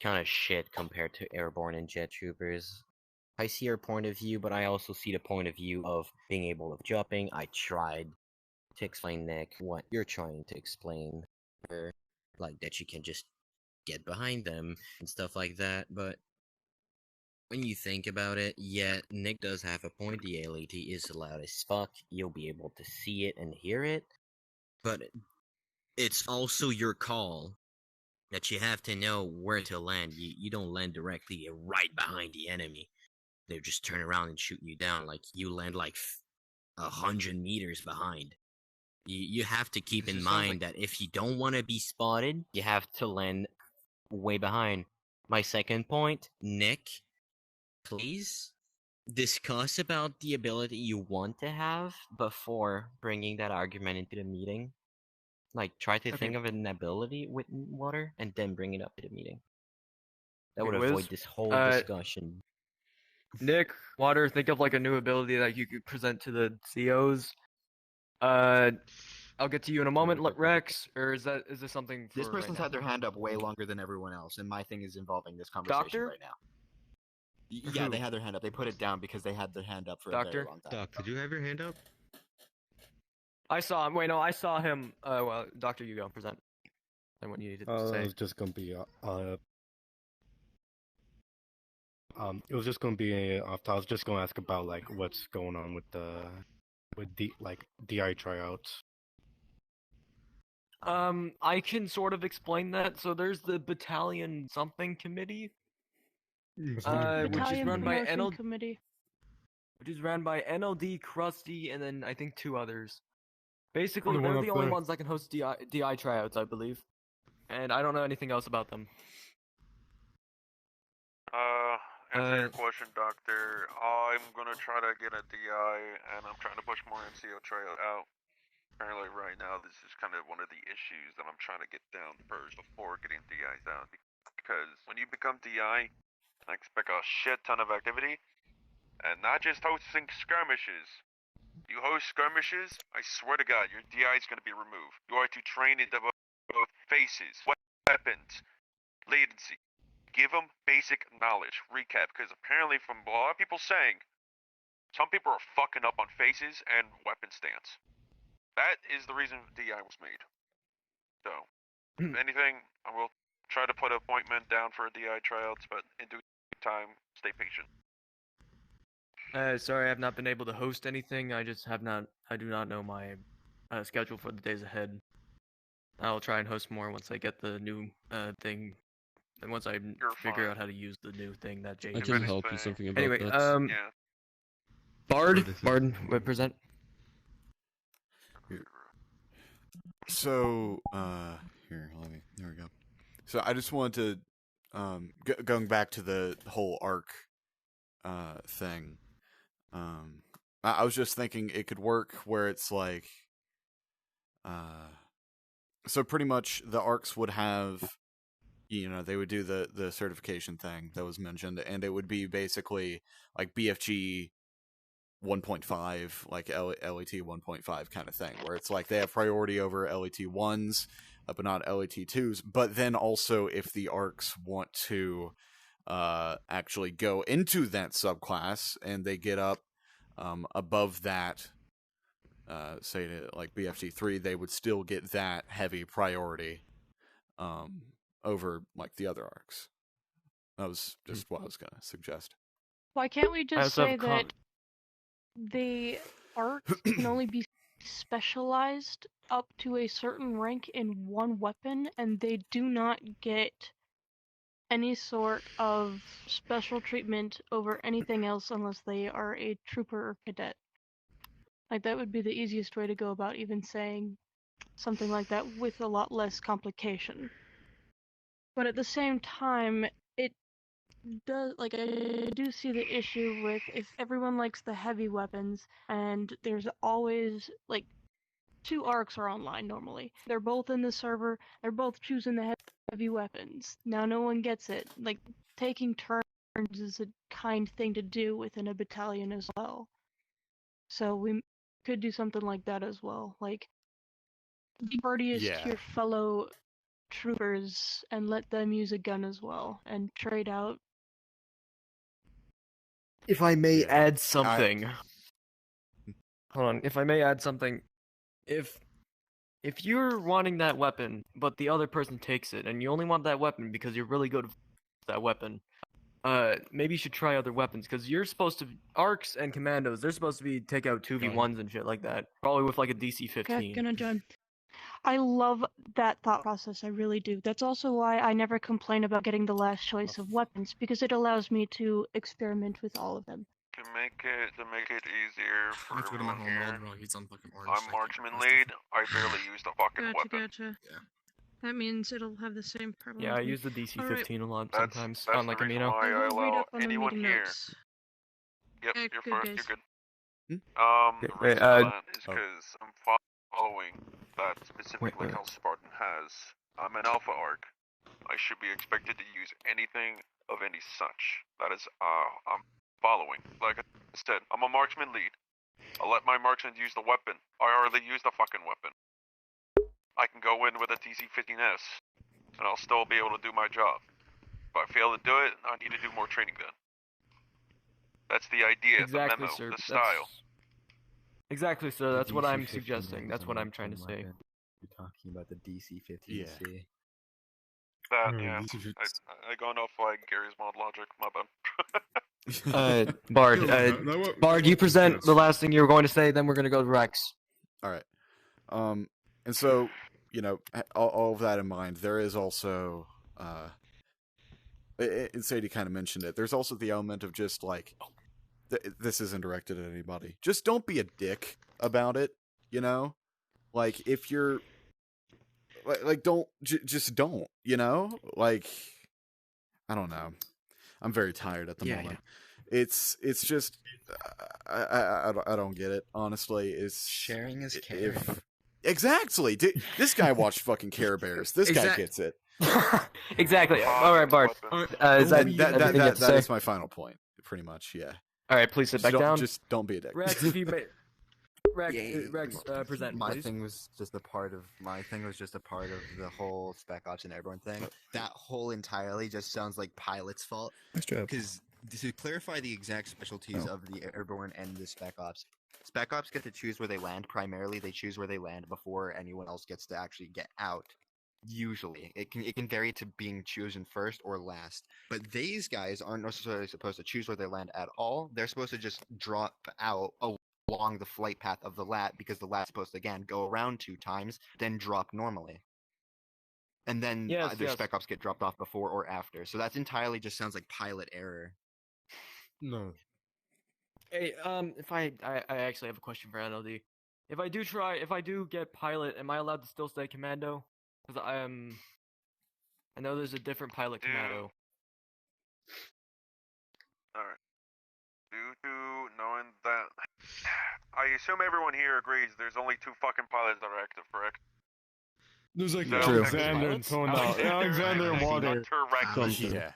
kind of shit compared to Airborne and Jet Troopers. I see your point of view, but I also see the point of view of being able of jumping. I tried to explain, Nick, what you're trying to explain, or like that you can just get behind them and stuff like that, but when you think about it, yeah, Nick does have a point. The ALAT is loud as fuck. You'll be able to see it and hear it, but it's also your call that you have to know where to land. You don't land directly right behind the enemy. They just turn around and shoot you down. Like, you land like 100 meters behind. You have to keep in mind that if you don't want to be spotted, you have to land way behind. My second point, Nick, please discuss about the ability you want to have before bringing that argument into the meeting. Like, try to think of an ability with water and then bring it up to the meeting. That would avoid this whole discussion. Nick, Water, think of like a new ability that you could present to the COs. I'll get to you in a moment, Rex, or is this something for This person's had their hand up way longer than everyone else, and my thing is involving this conversation right now. Yeah, they had their hand up. They put it down because they had their hand up for a very long time. Doc, did you have your hand up? I saw him. Wait, no, I saw him. Well, Doctor, you go present. And what you needed to say. It was just gonna be it was just gonna be I was just gonna ask about like what's going on with the DI tryouts. I can sort of explain that. So there's the battalion something committee, which is run by committee. Which is run by NLD, Krusty, and then I think 2 others. Basically, they're the only ones that can host DI tryouts, I believe. And I don't know anything else about them. Answer your question, Doctor. I'm gonna try to get a DI, and I'm trying to push more NCO tryout out. Apparently, right now, this is kind of one of the issues that I'm trying to get down first before getting DIs down. Because when you become DI, I expect a shit ton of activity, and not just hosting skirmishes. You host skirmishes, I swear to God, your DI is going to be removed. You are to train into both faces, weapons, latency. Give them basic knowledge. Recap, because apparently from a lot of people saying, some people are fucking up on faces and weapon stance. That is the reason DI was made. So, if anything, I will try to put an appointment down for DI tryouts, but in due time, stay patient. Sorry, I have not been able to host anything. I do not know my schedule for the days ahead. I'll try and host more once I get the new thing And once I figure out how to use the new thing that Jay I can help you something about anyway, that. Yeah. Bard, present. So, here we go. So I just wanted to, going back to the whole arc, thing. I was just thinking it could work where it's like, so pretty much the arcs would have, they would do the certification thing that was mentioned, and it would be basically like BFG 1.5, like LET 1.5 kind of thing, where it's like they have priority over LET 1s, but not LET 2s. But then also, if the arcs want to actually go into that subclass and they get up above that, say to like BFG 3, they would still get that heavy priority over like the other arcs. That was just what I was gonna suggest. Why can't we just say that the arcs can only be specialized up to a certain rank in one weapon, and they do not get any sort of special treatment over anything else unless they are a trooper or cadet? Like, that would be the easiest way to go about even saying something like that with a lot less complication. But at the same time, it does, like, I do see the issue with if everyone likes the heavy weapons, and there's always, like, 2 arcs are online normally. They're both in the server, they're both choosing the heavy weapons. Now no one gets it. Like, taking turns is a kind thing to do within a battalion as well. So we could do something like that as well. Like, be courteous to your fellow troopers and let them use a gun as well, and trade out. If I may add something. Hold on, if I may add something. If you're wanting that weapon, but the other person takes it, and you only want that weapon because you're really good with that weapon, maybe you should try other weapons, because you're supposed to... Arcs and Commandos, they're supposed to be take out 2v1s and shit like that. Probably with like a DC-15. Okay, gonna join. I love that thought process, I really do. That's also why I never complain about getting the last choice of weapons, because it allows me to experiment with all of them. To make it easier for Let's go to my everyone home here, world, bro. He's on fucking orange. I'm marksman lead. I barely use the fucking weapon. Gotcha. That means it'll have the same problem. Yeah, I use the DC-15 a lot sometimes That's on like the reason Amino. why I allow anyone here. Yep, you're first. You're good. The reason for that is because I'm following that specific like how Spartan has. I'm an alpha arc. I should be expected to use anything of any such. That is, I'm following. Like I said, I'm a marksman lead. I'll let my marksman use the weapon. I already use the fucking weapon. I can go in with a TC-15S, and I'll still be able to do my job. If I fail to do it, I need to do more training then. That's the idea, Exactly, the memo, sir. the style. Exactly, sir. That's what I'm suggesting. That's what I'm trying to say. You're talking about the DC-15C. Yeah. I gone off like Gary's mod logic. My bad. Bard, you present the last thing you were going to say, then we're going to go to Rex. All right. And so, all of that in mind, there is also, and Sadie kind of mentioned it, there's also the element of just like, this isn't directed at anybody. Just don't be a dick about it, Like, if you're, like don't, just don't, Like, I don't know. I'm very tired at the moment. Yeah. It's just, I don't get it, honestly. It's sharing is caring. Exactly. This guy watched fucking Care Bears. This guy gets it. Exactly. All right, Bart. That is my final point. Pretty much, yeah. All right, please sit back down. Just don't be a dick. Rex, if you may... Rex, present. My please. thing was just a part of the whole Spec Ops and Airborne thing. That whole entirely just sounds like Pilot's fault. Nice job. Because to clarify the exact specialties of the Airborne and the Spec Ops get to choose where they land. Primarily, they choose where they land before anyone else gets to actually get out. Usually, it can vary to being chosen first or last. But these guys aren't necessarily supposed to choose where they land at all. They're supposed to just drop out along the flight path of the LAT, because the LAT's supposed to, again, go around 2 times, then drop normally. and then Yes, either yes. spec ops get dropped off before or after. So that's entirely just sounds like pilot error. No. Hey, if I actually have a question for NLD. If I do get pilot, am I allowed to still stay commando? Because I know there's a different pilot commando. Alright. Due to knowing that, I assume everyone here agrees there's only 2 fucking pilots that are active, correct? There's like True. Alexander and Alexander and Water. Yeah.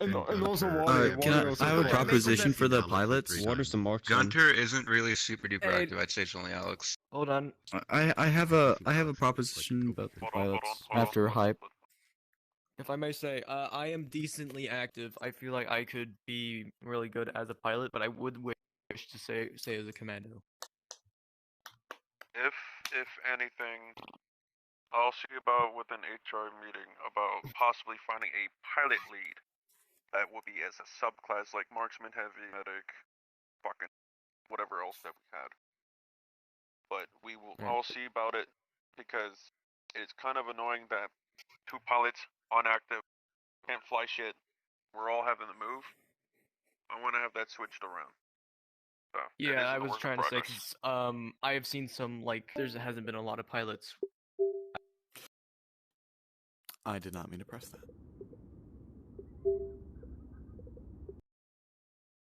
And also Water. I have a proposition for the pilots. Water's the marksman. Gunter isn't really super duper active. I'd say it's only Alex. Hold on. I have a proposition about the pilots after hype. If I may say, I am decently active. I feel like I could be really good as a pilot, but I would wish to say as a commando. If anything, I'll see about with an HR meeting about possibly finding a pilot lead that will be as a subclass like marksman, heavy, medic, fucking whatever else that we had. But we will all see about it because it's kind of annoying that 2 pilots unactive can't fly shit. We're all having to move. I want to have that switched around. So, Yeah, I was trying to say, cause, I have seen some, like, there hasn't been a lot of pilots. I did not mean to press that.